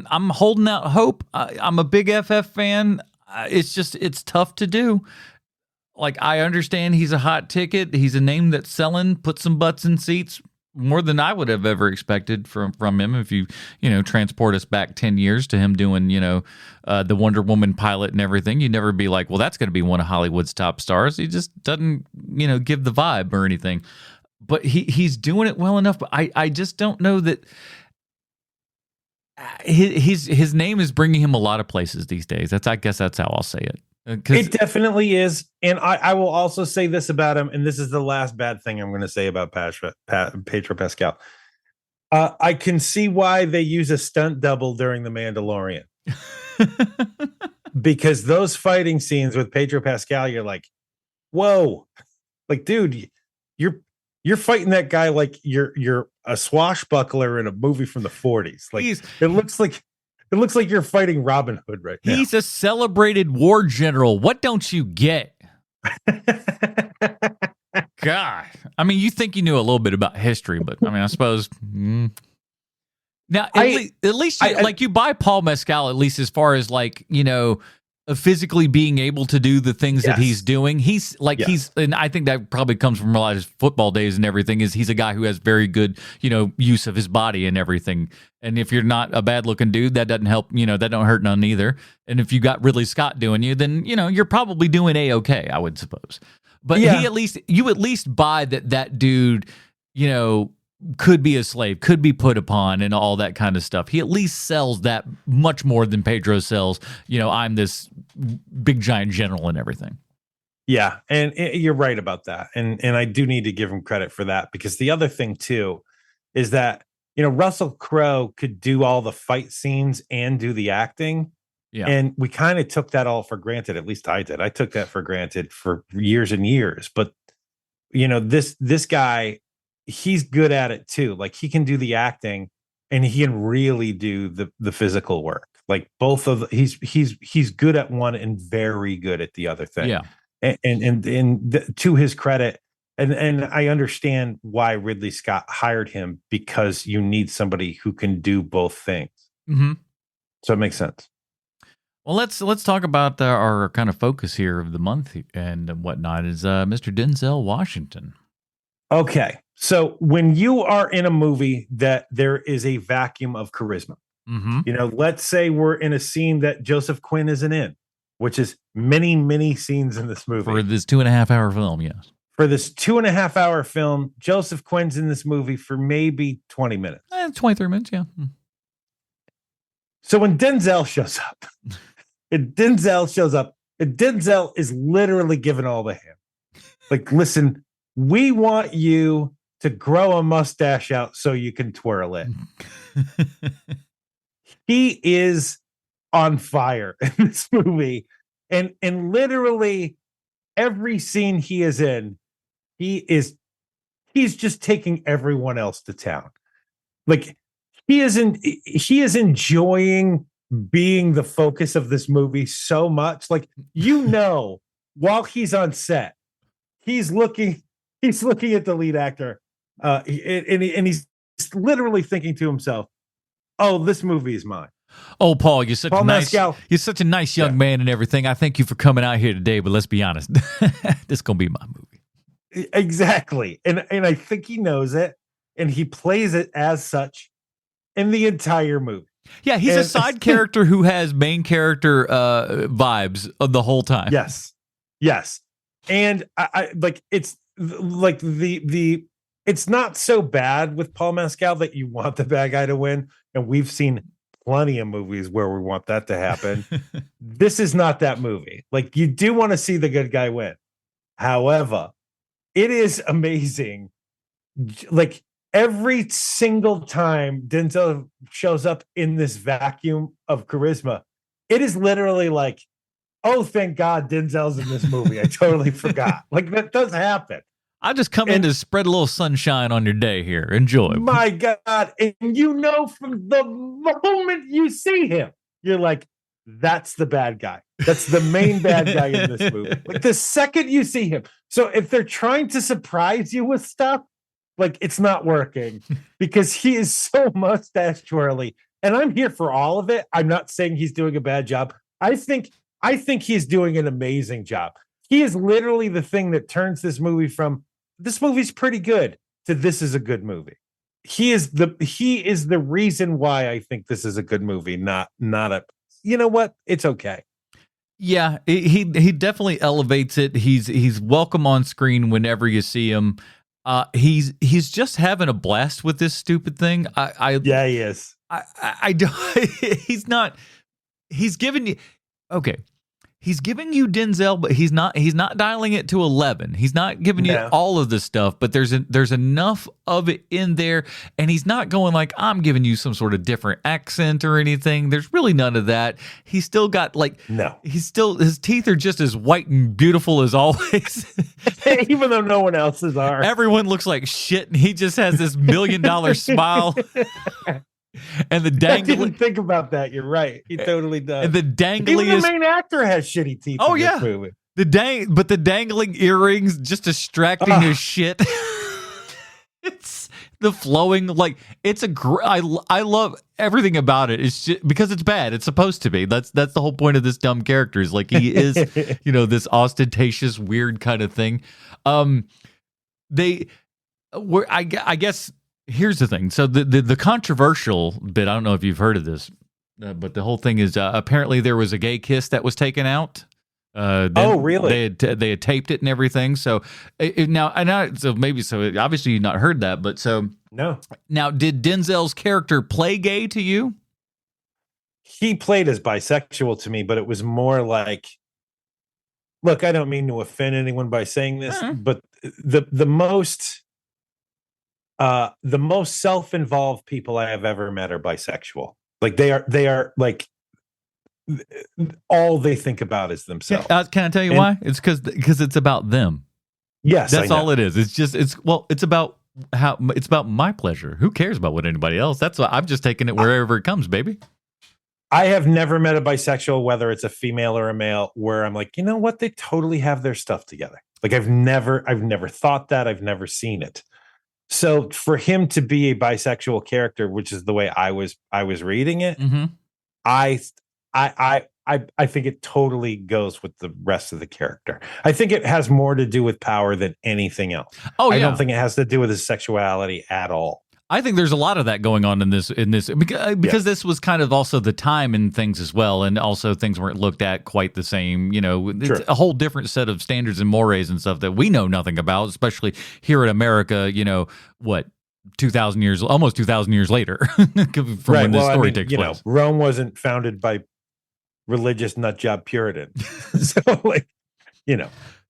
Speaker 1: I'm holding out hope. I'm a big FF fan. It's tough to do. Like, I understand he's a hot ticket. He's a name that's selling, put some butts in seats more than I would have ever expected from him. If you transport us back 10 years to him doing, the Wonder Woman pilot and everything, you'd never be like, well, that's going to be one of Hollywood's top stars. He just doesn't, give the vibe or anything. But he's doing it well enough. But I just don't know that his name is bringing him a lot of places these days. I guess that's how I'll say it.
Speaker 2: It definitely is. And I will also say this about him, and this is the last bad thing I'm going to say about Pedro Pascal. I can see why they use a stunt double during The Mandalorian. Because those fighting scenes with Pedro Pascal, you're like, whoa. Like, dude, you're fighting that guy like you're a swashbuckler in a movie from the 40s. Like it looks like you're fighting Robin Hood right now.
Speaker 1: He's a celebrated war general. What don't you get? God. I mean, you think you knew a little bit about history, but I mean, I suppose. Now, at least you buy Paul Mescal, at least as far as like, physically being able to do the things that he's doing. And I think that probably comes from a lot of his football days and everything, is he's a guy who has very good, use of his body and everything. And if you're not a bad looking dude, that doesn't help, that don't hurt none either. And if you got Ridley Scott doing you, then, you're probably doing A-okay, I would suppose. But you at least buy that dude, could be a slave, could be put upon, and all that kind of stuff. He at least sells that much more than Pedro sells, I'm this big giant general and everything.
Speaker 2: Yeah, and you're right about that. And I do need to give him credit for that, because the other thing too is that, Russell Crowe could do all the fight scenes and do the acting. Yeah. And we kind of took that all for granted. At least I did. I took that for granted for years and years. But, this guy, he's good at it too. Like he can do the acting, and he can really do the physical work. Like both of he's good at one and very good at the other thing.
Speaker 1: Yeah.
Speaker 2: To his credit, and I understand why Ridley Scott hired him, because you need somebody who can do both things.
Speaker 1: Mm-hmm.
Speaker 2: So it makes sense.
Speaker 1: Well, let's talk about our kind of focus here of the month and whatnot is Mr. Denzel Washington.
Speaker 2: Okay, so when you are in a movie that there is a vacuum of charisma, let's say we're in a scene that Joseph Quinn isn't in, which is many scenes in this movie.
Speaker 1: For this 2.5 hour film, yes.
Speaker 2: For this 2.5 hour film, Joseph Quinn's in this movie for maybe 20 minutes.
Speaker 1: 23 minutes, yeah.
Speaker 2: So when Denzel shows up, Denzel is literally giving all the hand. Like, listen, we want you to grow a mustache out so you can twirl it. He is on fire in this movie. And literally every scene he is in, he's just taking everyone else to town. Like he is enjoying being the focus of this movie so much. Like, while he's on set, he's looking at the lead actor, and he's literally thinking to himself, "Oh, this movie is mine."
Speaker 1: Oh, Paul, you're such a nice young
Speaker 2: Yeah.
Speaker 1: man and everything. I thank you for coming out here today, but let's be honest, this is gonna be my movie.
Speaker 2: Exactly, and I think he knows it, and he plays it as such in the entire movie.
Speaker 1: Yeah, he's a side character who has main character vibes the whole time.
Speaker 2: Yes, and I like it's like the it's not so bad with Paul Mescal that you want the bad guy to win, and we've seen plenty of movies where we want that to happen. This is not that movie. Like, you do want to see the good guy win. However, it is amazing. Like, every single time Denzel shows up in this vacuum of charisma, it is literally like, oh, thank God Denzel's in this movie. I totally forgot. Like, that does happen.
Speaker 1: I just come in to spread a little sunshine on your day here. Enjoy.
Speaker 2: My God. And from the moment you see him, you're like, that's the bad guy. That's the main bad guy in this movie. Like, the second you see him. So if they're trying to surprise you with stuff, like, it's not working because he is so mustache twirly. And I'm here for all of it. I'm not saying he's doing a bad job. I think he's doing an amazing job. He is literally the thing that turns this movie from this movie's pretty good to this is a good movie. He is the reason why I think this is a good movie, not a, you know what? It's okay.
Speaker 1: Yeah, he definitely elevates it. He's welcome on screen whenever you see him. He's just having a blast with this stupid thing.
Speaker 2: Yeah, he is.
Speaker 1: I don't. He's not. He's giving you. Okay. He's giving you Denzel, but he's not dialing it to 11. He's not giving you all of this stuff, but there's enough of it in there, and he's not going like, I'm giving you some sort of different accent or anything. There's really none of that. He's still got his teeth are just as white and beautiful as always.
Speaker 2: Even though no one else's are.
Speaker 1: Everyone looks like shit, and he just has this $1 million smile. And the dangling.
Speaker 2: I didn't think about that. You're right. He totally does.
Speaker 1: And the dangling.
Speaker 2: Even the main actor has shitty teeth.
Speaker 1: Oh,
Speaker 2: in
Speaker 1: yeah.
Speaker 2: This movie.
Speaker 1: But the dangling earrings just distracting as shit. It's the flowing, like, it's I love everything about it. It's just because it's bad. It's supposed to be. That's the whole point of this dumb character, is like, he is, this ostentatious, weird kind of thing. I guess. Here's the thing. So the controversial bit, I don't know if you've heard of this, but the whole thing is apparently there was a gay kiss that was taken out.
Speaker 2: Really?
Speaker 1: They had taped it and everything. So obviously you've not heard that, but so
Speaker 2: no.
Speaker 1: Now, did Denzel's character play gay to you?
Speaker 2: He played as bisexual to me, but it was more like, look, I don't mean to offend anyone by saying this, but the most self-involved people I have ever met are bisexual. Like, they are like, all they think about is themselves.
Speaker 1: Can I tell you why? It's because it's about them.
Speaker 2: Yes,
Speaker 1: that's all it is. It's about how it's about my pleasure. Who cares about what anybody else? That's why I'm just taking it wherever it comes, baby.
Speaker 2: I have never met a bisexual, whether it's a female or a male, where I'm like, you know what? They totally have their stuff together. Like I've never thought that. I've never seen it. So for him to be a bisexual character, which is the way I was reading it,
Speaker 1: Mm-hmm.
Speaker 2: I think it totally goes with the rest of the character. I think it has more to do with power than anything else.
Speaker 1: Oh, yeah.
Speaker 2: I don't think it has to do with his sexuality at all.
Speaker 1: I think there's a lot of that going on in this because this was kind of also the time and things as well, and also things weren't looked at quite the same. You know, it's a whole different set of standards and mores and stuff that we know nothing about, especially here in America. You know what? 2,000 years, almost 2,000 years later, from when this story takes place.
Speaker 2: Rome wasn't founded by religious nutjob Puritans, so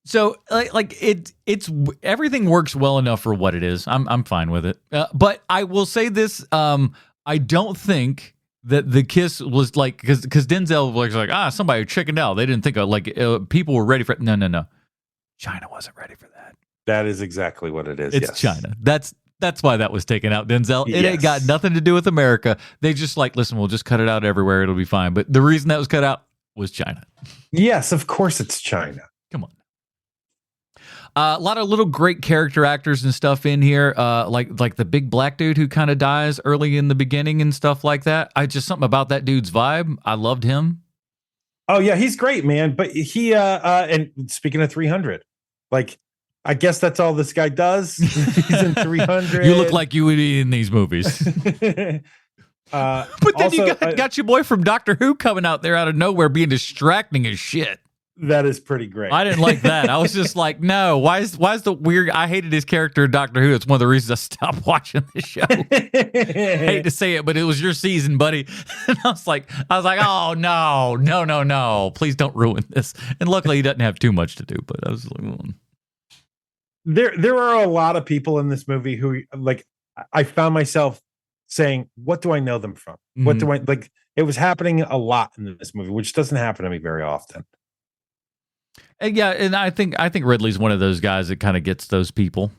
Speaker 2: So
Speaker 1: it's everything works well enough for what it is. I'm fine with it. But I will say this: I don't think that the kiss was like because Denzel was like somebody chickened out. They didn't think people were ready for it. No. China wasn't ready for that.
Speaker 2: That is exactly what it is.
Speaker 1: It's China. That's why that was taken out, Denzel. It ain't got nothing to do with America. They just listen, we'll just cut it out everywhere. It'll be fine. But the reason that was cut out was China.
Speaker 2: Yes, of course it's China.
Speaker 1: Come on. A lot of little great character actors and stuff in here, like the big black dude who kind of dies early in the beginning and stuff like that. Something about that dude's vibe. I loved him.
Speaker 2: Oh yeah, he's great, man. But he and speaking of 300, I guess that's all this guy does. He's in 300.
Speaker 1: You look like you would be in these movies. But then also, you got your boy from Doctor Who coming out there out of nowhere being distracting as shit.
Speaker 2: That is pretty great.
Speaker 1: I didn't like that. I was just like, no, why is the weird? I hated his character in Doctor Who. It's one of the reasons I stopped watching the show. Hate to say it, but it was your season, buddy. And I was like, oh no, please don't ruin this. And luckily, he doesn't have too much to do. But I was like,
Speaker 2: There are a lot of people in this movie who I found myself saying, what do I know them from? Mm-hmm. What do I like? It was happening a lot in this movie, which doesn't happen to me very often.
Speaker 1: Yeah, and I think Ridley's one of those guys that kind of gets those people.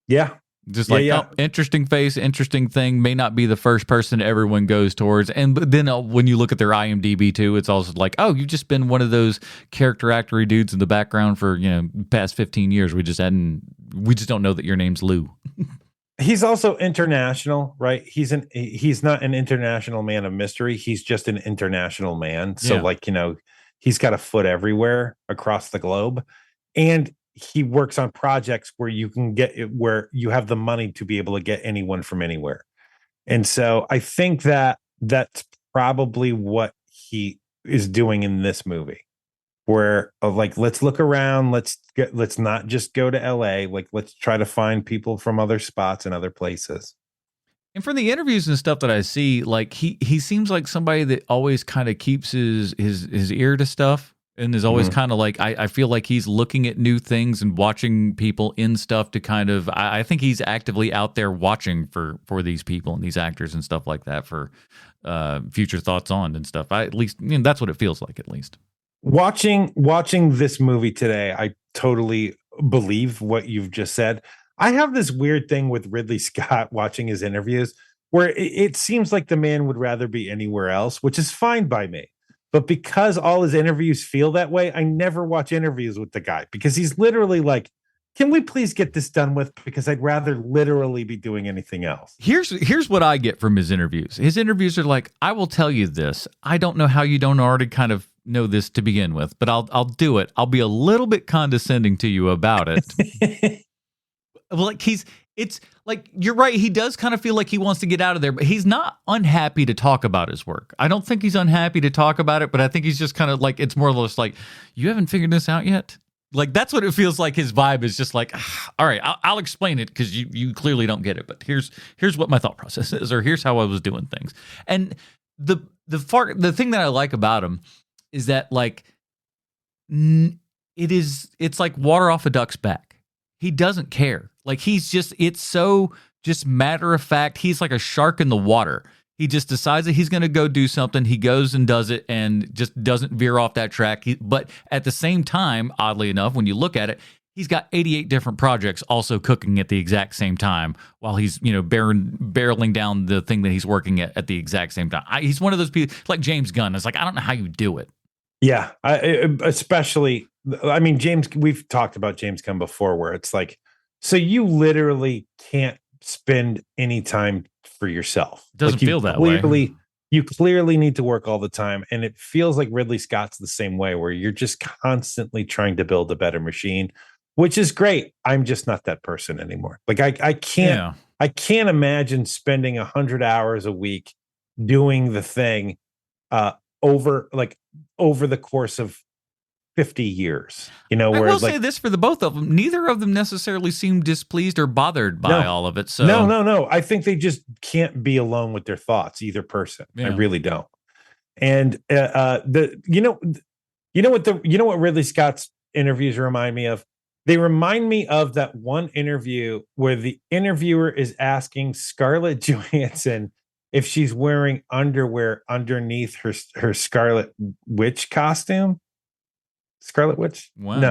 Speaker 2: Yeah.
Speaker 1: Just interesting face, interesting thing, may not be the first person everyone goes towards. And then when you look at their IMDb too, it's also like, oh, you've just been one of those character actory dudes in the background for, past 15 years. We just don't know that your name's Lou.
Speaker 2: He's also international, right? He's not an international man of mystery. He's just an international man. So he's got a foot everywhere across the globe. And he works on projects where you can get it, where you have the money to be able to get anyone from anywhere. And so I think that that's probably what he is doing in this movie, where let's look around. Let's not just go to LA. Let's try to find people from other spots and other places.
Speaker 1: And from the interviews and stuff that I see, he seems like somebody that always kind of keeps his ear to stuff. And is always kind of I feel like he's looking at new things and watching people in stuff to kind of, I think he's actively out there watching for these people and these actors and stuff like that for future thoughts on and stuff. At least that's what it feels like, at least.
Speaker 2: Watching this movie today, I totally believe what you've just said. I have this weird thing with Ridley Scott watching his interviews where it seems like the man would rather be anywhere else, which is fine by me. But because all his interviews feel that way, I never watch interviews with the guy because he's literally like, can we please get this done with? Because I'd rather literally be doing anything else.
Speaker 1: Here's what I get from his interviews. His interviews are like, I will tell you this. I don't know how you don't already kind of know this to begin with, but I'll do it. I'll be a little bit condescending to you about it. It's like, you're right. He does kind of feel like he wants to get out of there, but he's not unhappy to talk about his work. I don't think he's unhappy to talk about it, but I think he's just kind of it's more or less like, you haven't figured this out yet? That's what it feels like. His vibe is just like, all right, I'll explain it because you clearly don't get it, but here's what my thought process is, or here's how I was doing things. And the thing that I like about him is that it's like water off a duck's back. He doesn't care. It's so just matter of fact. He's like a shark in the water. He just decides that he's going to go do something. He goes and does it and just doesn't veer off that track. But at the same time, oddly enough, when you look at it, he's got 88 different projects also cooking at the exact same time while he's, barreling down the thing that he's working at the exact same time. He's one of those people like James Gunn. It's like, I don't know how you do it.
Speaker 2: Yeah. Especially, I mean, we've talked about James Gunn before where it's like, so you literally can't spend any time for yourself.
Speaker 1: Doesn't feel that way.
Speaker 2: You clearly need to work all the time. And it feels like Ridley Scott's the same way, where you're just constantly trying to build a better machine, which is great. I'm just not that person anymore. Like I can't imagine spending 100 hours a week doing the thing over the course of 50 years.
Speaker 1: I will say this for the both of them. Neither of them necessarily seem displeased or bothered by all of it. So
Speaker 2: no. I think they just can't be alone with their thoughts, either person. Yeah. I really don't. And what Ridley Scott's interviews remind me of? They remind me of that one interview where the interviewer is asking Scarlett Johansson if she's wearing underwear underneath her Scarlet Witch costume. Scarlet Witch?
Speaker 1: Well,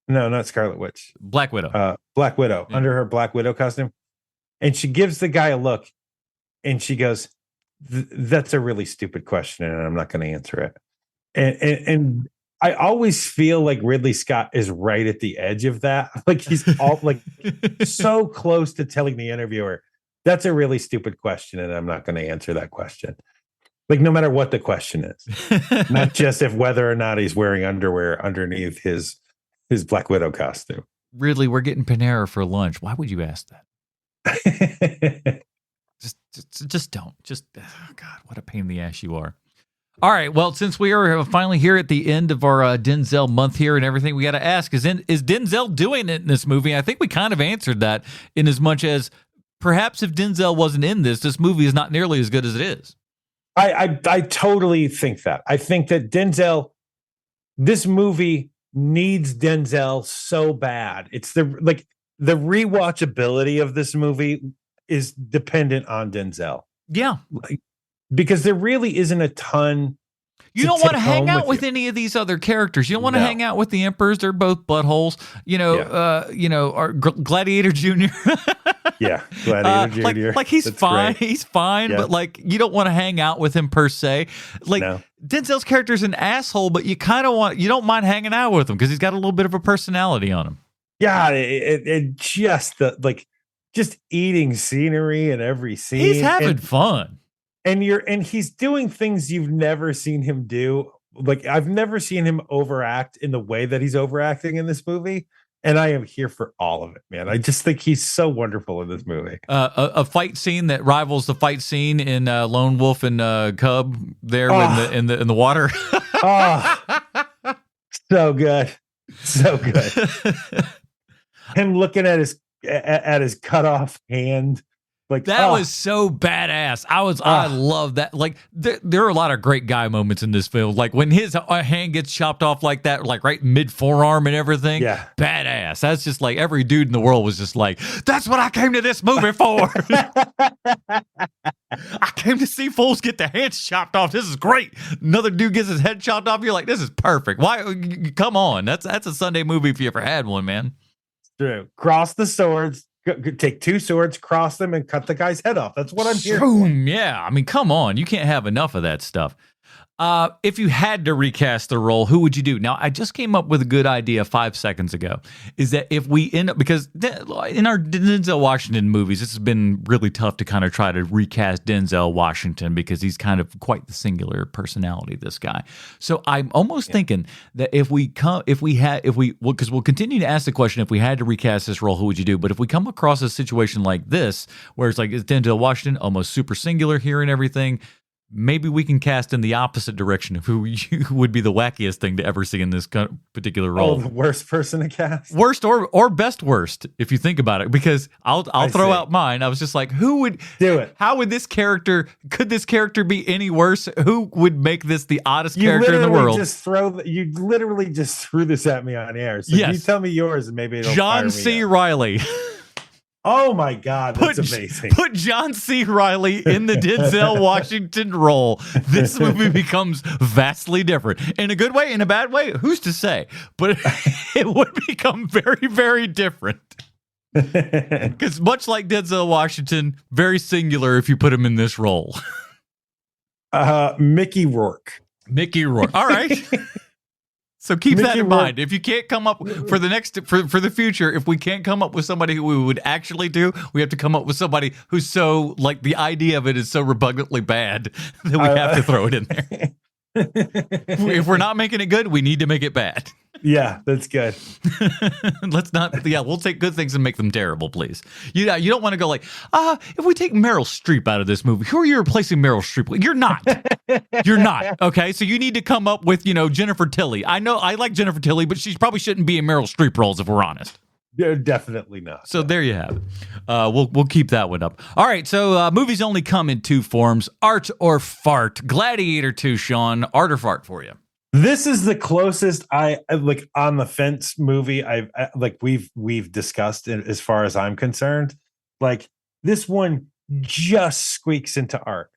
Speaker 2: no, not Scarlet Witch.
Speaker 1: Black Widow.
Speaker 2: Black Widow, under her Black Widow costume. And she gives the guy a look and she goes, that's a really stupid question and I'm not going to answer it. And I always feel like Ridley Scott is right at the edge of that. Like he's all like so close to telling the interviewer, that's a really stupid question and I'm not going to answer that question. Like no matter what the question is, not just if whether or not he's wearing underwear underneath his Black Widow costume.
Speaker 1: Ridley, we're getting Panera for lunch. Why would you ask that? just don't. Oh God, what a pain in the ass you are. All right. Well, since we are finally here at the end of our Denzel month here and everything, we got to ask: is Denzel doing it in this movie? I think we kind of answered that in as much as perhaps if Denzel wasn't in this movie is not nearly as good as it is.
Speaker 2: I totally think that. I think that this movie needs Denzel so bad. It's the rewatchability of this movie is dependent on Denzel.
Speaker 1: Yeah.
Speaker 2: Because there really isn't a ton.
Speaker 1: You don't want to hang out with any of these other characters. You don't want to hang out with the Emperors. They're both buttholes. Our Gladiator Jr.
Speaker 2: Yeah, Gladiator Jr.
Speaker 1: Like he's
Speaker 2: That's
Speaker 1: fine.
Speaker 2: great.
Speaker 1: He's fine, yeah. But like you don't want to hang out with him per se. Like Denzel's character's an asshole, but you don't mind hanging out with him because he's got a little bit of a personality on him.
Speaker 2: Yeah, it just eating scenery in every scene.
Speaker 1: He's having fun.
Speaker 2: And he's doing things you've never seen him do. Like I've never seen him overact in the way that he's overacting in this movie. And I am here for all of it, man. I just think he's so wonderful in this movie.
Speaker 1: A fight scene that rivals the fight scene in Lone Wolf and Cub there in the water.
Speaker 2: So good. Him looking at his cut off hand. Like
Speaker 1: that was so badass. I love that. Like there are a lot of great guy moments in this film. Like when his hand gets chopped off like that, like right mid forearm and everything.
Speaker 2: Yeah,
Speaker 1: badass. That's just like every dude in the world was just like, that's what I came to this movie for. I came to see fools get their hands chopped off. This is great. Another dude gets his head chopped off. You're like, this is perfect. Why? Come on. That's a Sunday movie if you ever had one, man.
Speaker 2: True. Cross the swords. Take two swords, cross them, and cut the guy's head off. That's what I'm here for.
Speaker 1: Yeah, I mean, come on. You can't have enough of that stuff. If you had to recast the role, who would you do? Now, I just came up with a good idea 5 seconds ago, is that if we end up, because in our Denzel Washington movies, this has been really tough to kind of try to recast Denzel Washington because he's kind of quite the singular personality, this guy. So I'm almost thinking that because we'll continue to ask the question, if we had to recast this role, who would you do? But if we come across a situation like this, where it's like, it's Denzel Washington, almost super singular here and everything, maybe we can cast in the opposite direction of who would be the wackiest thing to ever see in this particular role.
Speaker 2: Oh, the worst person to cast?
Speaker 1: Worst or best worst, if you think about it. Because I'll throw out mine. I was just like, who would
Speaker 2: do it?
Speaker 1: How would could this character be any worse? Who would make this the oddest character in the world?
Speaker 2: You literally just threw this at me on air. So you tell me yours and maybe it'll
Speaker 1: John C. Reilly.
Speaker 2: Oh my God, that's amazing.
Speaker 1: Put John C. Reilly in the Denzel Washington role. This movie becomes vastly different. In a good way, in a bad way, who's to say? But it would become very, very different. Because much like Denzel Washington, very singular if you put him in this role.
Speaker 2: Mickey Rourke.
Speaker 1: Mickey Rourke. All right. So keep that in mind. If you can't come up for the future, if we can't come up with somebody who we would actually do, we have to come up with somebody who's so, like, the idea of it is so repugnantly bad that we have to throw it in there. If we're not making it good, we need to make it bad.
Speaker 2: Yeah, that's good.
Speaker 1: Let's not. Yeah, we'll take good things and make them terrible, please. You don't want to go like, if we take Meryl Streep out of this movie, who are you replacing Meryl Streep with? You're not. You're not. Okay, so you need to come up with, Jennifer Tilly. I know I like Jennifer Tilly, but she probably shouldn't be in Meryl Streep roles if we're honest.
Speaker 2: Definitely not.
Speaker 1: So there you have it. We'll keep that one up. All right. So movies only come in two forms: art or fart. Gladiator 2, Sean. Art or fart for you?
Speaker 2: This is the closest I like on the fence movie we've discussed as far as I'm concerned. Like, this one just squeaks into art.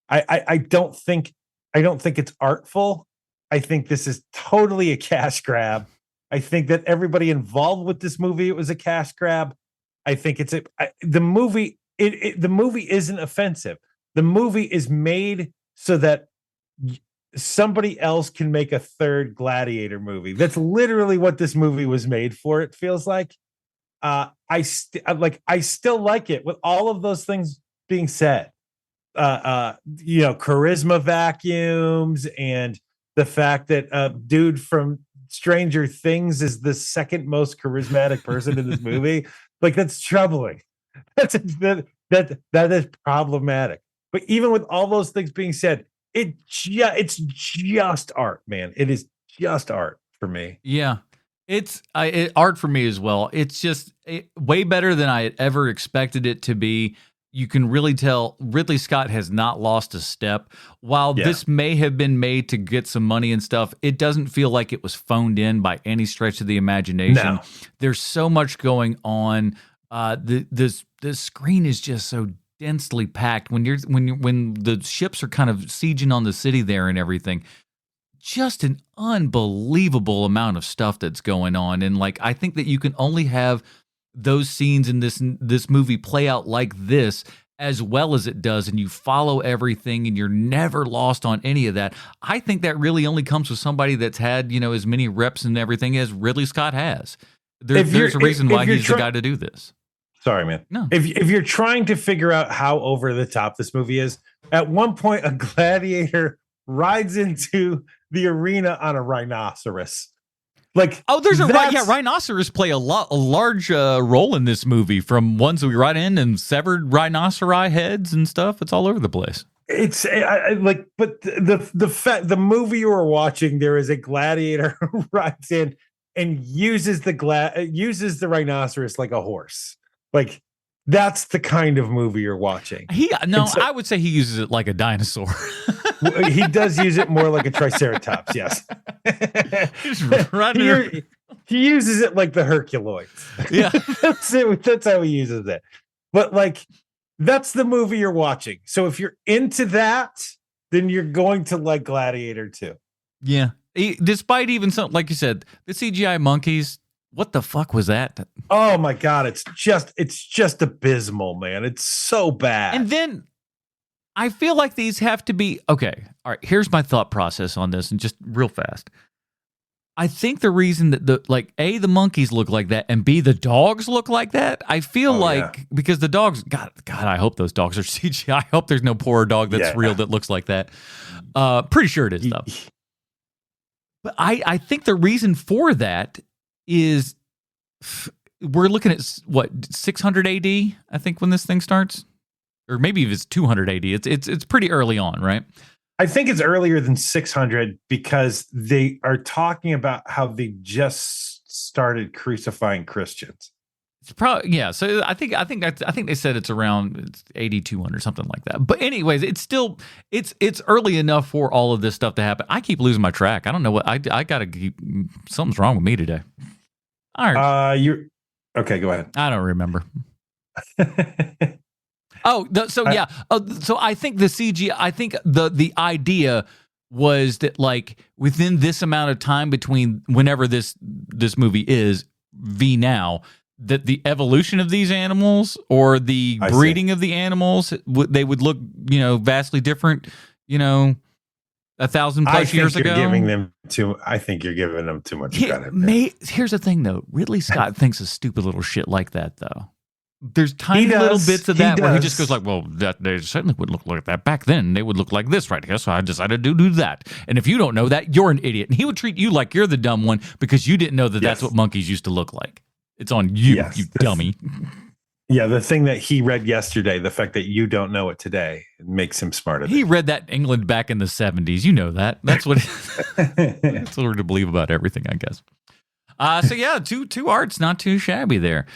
Speaker 2: I don't think it's artful. I think this is totally a cash grab. I think that everybody involved with this movie, it was a cash grab. I think the movie isn't offensive. The movie is made so that somebody else can make a third Gladiator movie. That's literally what this movie was made for. It feels like. I still like it with all of those things being said. Charisma vacuums and the fact that dude from Stranger Things is the second most charismatic person in this movie. Like, that's troubling. That is problematic. But even with all those things being said, it's just art, man. It is just art for me.
Speaker 1: Yeah, it's art for me as well. It's just way better than I had ever expected it to be. You can really tell Ridley Scott has not lost a step. While this may have been made to get some money and stuff, it doesn't feel like it was phoned in by any stretch of the imagination.
Speaker 2: No.
Speaker 1: There's so much going on. The screen is just so densely packed when the ships are kind of sieging on the city there and everything. Just an unbelievable amount of stuff that's going on, and like, I think that you can only have those scenes in this movie play out like this as well as it does, and you follow everything and you're never lost on any of that. I think that really only comes with somebody that's had, as many reps and everything as Ridley Scott has. There's a reason why he's the guy to do this.
Speaker 2: Sorry, man.
Speaker 1: No.
Speaker 2: If you're trying to figure out how over the top this movie is, at one point a gladiator rides into the arena on a rhinoceros. Like,
Speaker 1: there's rhinoceros play a large role in this movie, from ones that we ride in and severed rhinoceri heads and stuff. It's all over the place.
Speaker 2: It's but the movie you were watching, there is a gladiator who rides in and uses the rhinoceros like a horse. Like, that's the kind of movie you're watching.
Speaker 1: I would say he uses it like a dinosaur.
Speaker 2: He does use it more like a triceratops. Yes. He uses it like the Herculoids.
Speaker 1: Yeah.
Speaker 2: That's it. That's how he uses it. But like, that's the movie you're watching. So if you're into that, then you're going to like Gladiator 2.
Speaker 1: Yeah. Despite even something, like you said, the CGI monkeys, what the fuck was that?
Speaker 2: Oh my God. It's just abysmal, man. It's so bad.
Speaker 1: And then I feel like these have to be, okay. All right. Here's my thought process on this, and just real fast. I think the reason that the monkeys look like that, and B, the dogs look like that, I feel because the dogs, God, I hope those dogs are CGI. I hope there's no poor dog that's real that looks like that. Pretty sure it is, though. But I think the reason for that is we're looking at, 600 AD, I think, when this thing starts? Or maybe if it's 200 AD. It's pretty early on, right?
Speaker 2: I think it's earlier than 600 because they are talking about how they just started crucifying Christians.
Speaker 1: It's probably So I think they said it's around 8200 or something like that. But anyways, it's still it's early enough for all of this stuff to happen. I keep losing my track. I don't know what I gotta keep. Something's wrong with me today. All right.
Speaker 2: You're okay. Go ahead.
Speaker 1: I don't remember. So I think the CG. I think the idea was that like within this amount of time between whenever this movie is now, that the evolution of these animals or the breeding of the animals, they would look, vastly different, 1,000+ years ago.
Speaker 2: I think you're giving them too much credit.
Speaker 1: Here's the thing, though. Ridley Scott thinks of stupid little shit like that, though. There's tiny little bits of that where he just goes like, well, they certainly wouldn't look like that. Back then, they would look like this right here, so I decided to do that. And if you don't know that, you're an idiot. And he would treat you like you're the dumb one because you didn't know that that's what monkeys used to look like. It's on you, you dummy.
Speaker 2: Yeah, the thing that he read yesterday, the fact that you don't know it today, it makes him smarter.
Speaker 1: He read that in England back in the 70s. You know that. That's what that's what we're to believe about everything, I guess. So yeah, two arts, not too shabby there.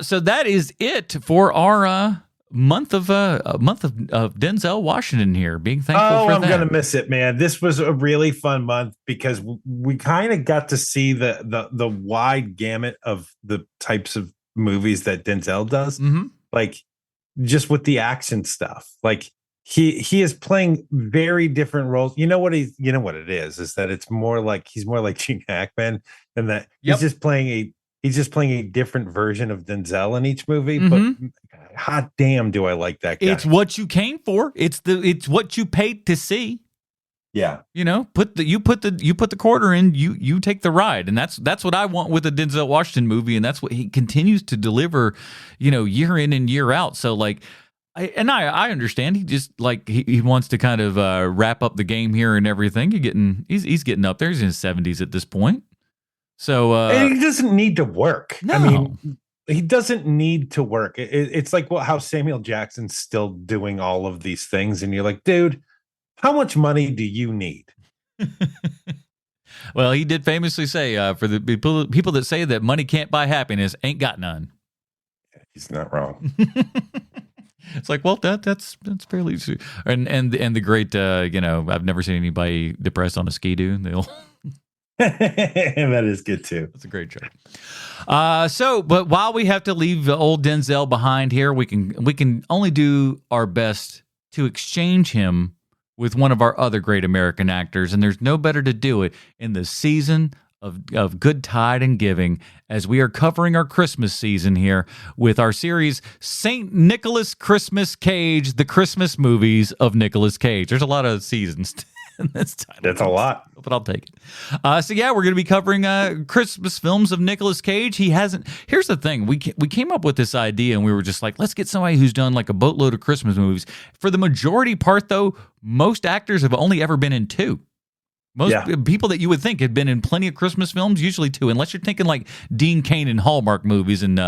Speaker 1: So that is it for our month of Denzel Washington here. Being thankful for that.
Speaker 2: I'm gonna miss it, man. This was a really fun month because we kind of got to see the wide gamut of the types of movies that Denzel does.
Speaker 1: Mm-hmm.
Speaker 2: Like just with the action stuff. Like he is playing very different roles. You know what it is that it's more like he's more like Gene Hackman, and that he's just playing a different version of Denzel in each movie.
Speaker 1: Mm-hmm.
Speaker 2: But hot damn, do I like that guy.
Speaker 1: It's what you came for. It's what you paid to see.
Speaker 2: Yeah.
Speaker 1: You put the quarter in, you take the ride. And that's what I want with a Denzel Washington movie, and that's what he continues to deliver, year in and year out. So like I understand. He just like he wants to kind of wrap up the game here and everything. He's getting up there. He's in his 70s at this point. So
Speaker 2: and he doesn't need to work.
Speaker 1: No.
Speaker 2: I mean, he doesn't need to work. It's like how Samuel Jackson's still doing all of these things, and you're like, dude, how much money do you need?
Speaker 1: Well, he did famously say, for the people that say that money can't buy happiness, ain't got none.
Speaker 2: He's not wrong.
Speaker 1: It's like, well, that's fairly true. And the great, I've never seen anybody depressed on a ski-doo.
Speaker 2: That is good too.
Speaker 1: That's a great joke. But while we have to leave old Denzel behind here, we can only do our best to exchange him with one of our other great American actors, and there's no better to do it in the season of Good Tide and Giving, as we are covering our Christmas season here with our series St. Nicholas Christmas Cage, the Christmas movies of Nicolas Cage. There's a lot of seasons in this title.
Speaker 2: That's a lot,
Speaker 1: but I'll take it. So yeah, we're going to be covering Christmas films of Nicolas Cage. He hasn't. Here's the thing: we came up with this idea, and we were just like, let's get somebody who's done like a boatload of Christmas movies. For the majority part, though, most actors have only ever been in 2. Most people that you would think had been in plenty of Christmas films, usually 2, unless you're thinking like Dean Cain and Hallmark movies. And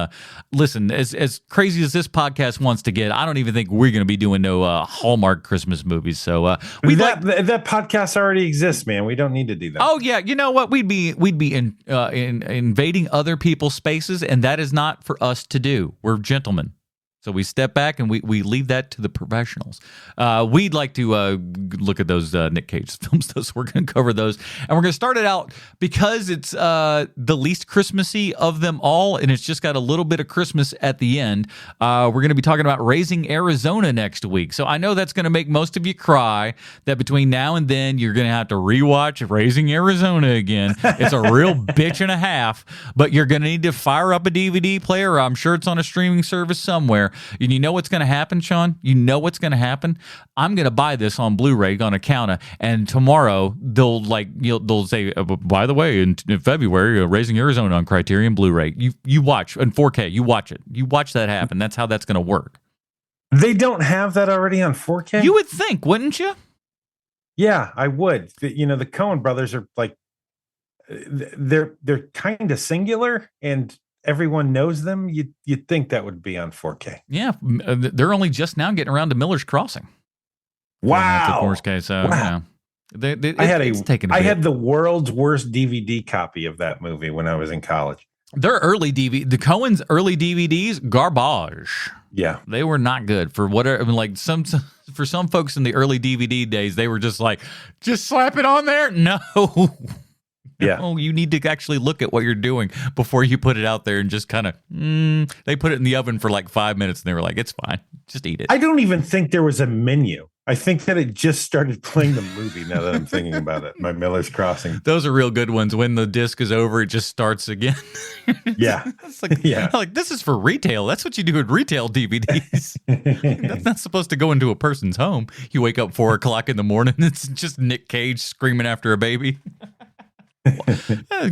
Speaker 1: listen, as crazy as this podcast wants to get, I don't even think we're going to be doing no Hallmark Christmas movies. So
Speaker 2: that podcast already exists, man. We don't need to do that.
Speaker 1: Oh yeah, you know what? We'd be invading other people's spaces, and that is not for us to do. We're gentlemen. So we step back and we leave that to the professionals. We'd like to look at those Nick Cage films, though, so we're going to cover those. And we're going to start it out because it's the least Christmassy of them all, and it's just got a little bit of Christmas at the end. We're going to be talking about Raising Arizona next week. So I know that's going to make most of you cry, that between now and then you're going to have to rewatch Raising Arizona again. It's a real bitch and a half, but you're going to need to fire up a DVD player. I'm sure it's on a streaming service somewhere. And you know what's going to happen, Sean? You know what's going to happen? I'm going to buy this on Blu-ray on a counter, and tomorrow they'll say, by the way, in February, Raising Arizona on Criterion Blu-ray. You watch in 4K. You watch it. You watch that happen. That's how that's going to work.
Speaker 2: They don't have that already on 4K?
Speaker 1: You would think, wouldn't you?
Speaker 2: Yeah, I would. The Coen brothers are like, they're kind of singular, and everyone knows them. You'd think that would be on 4K.
Speaker 1: Yeah, they're only just now getting around to Miller's Crossing.
Speaker 2: Wow.
Speaker 1: 4K, so wow.
Speaker 2: I had the world's worst DVD copy of that movie when I was in college.
Speaker 1: The Coen's early DVDs, garbage.
Speaker 2: Yeah,
Speaker 1: they were not good for whatever. I mean, like for some folks in the early DVD days, they were just like, just slap it on there. No.
Speaker 2: Yeah.
Speaker 1: No, you need to actually look at what you're doing before you put it out there and just kind of, they put it in the oven for like 5 minutes and they were like, it's fine. Just eat it.
Speaker 2: I don't even think there was a menu. I think that it just started playing the movie now that I'm thinking about it. My Miller's Crossing.
Speaker 1: Those are real good ones. When the disc is over, it just starts again.
Speaker 2: Yeah.
Speaker 1: It's like, like, this is for retail. That's what you do with retail DVDs. That's not supposed to go into a person's home. You wake up 4 o'clock in the morning, it's just Nick Cage screaming after a baby.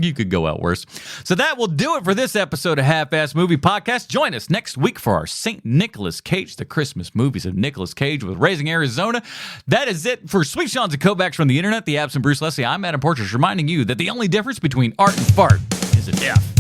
Speaker 1: You could go out worse. So that will do it for this episode of Half-Ass Movie Podcast. Join us next week for our St. Nicholas Cage, the Christmas movies of Nicolas Cage with Raising Arizona. That is it for Sweet Sean's and Kovacs from the internet. The absent Bruce Leslie. I'm Adam Porteous, reminding you that the only difference between art and fart is a death.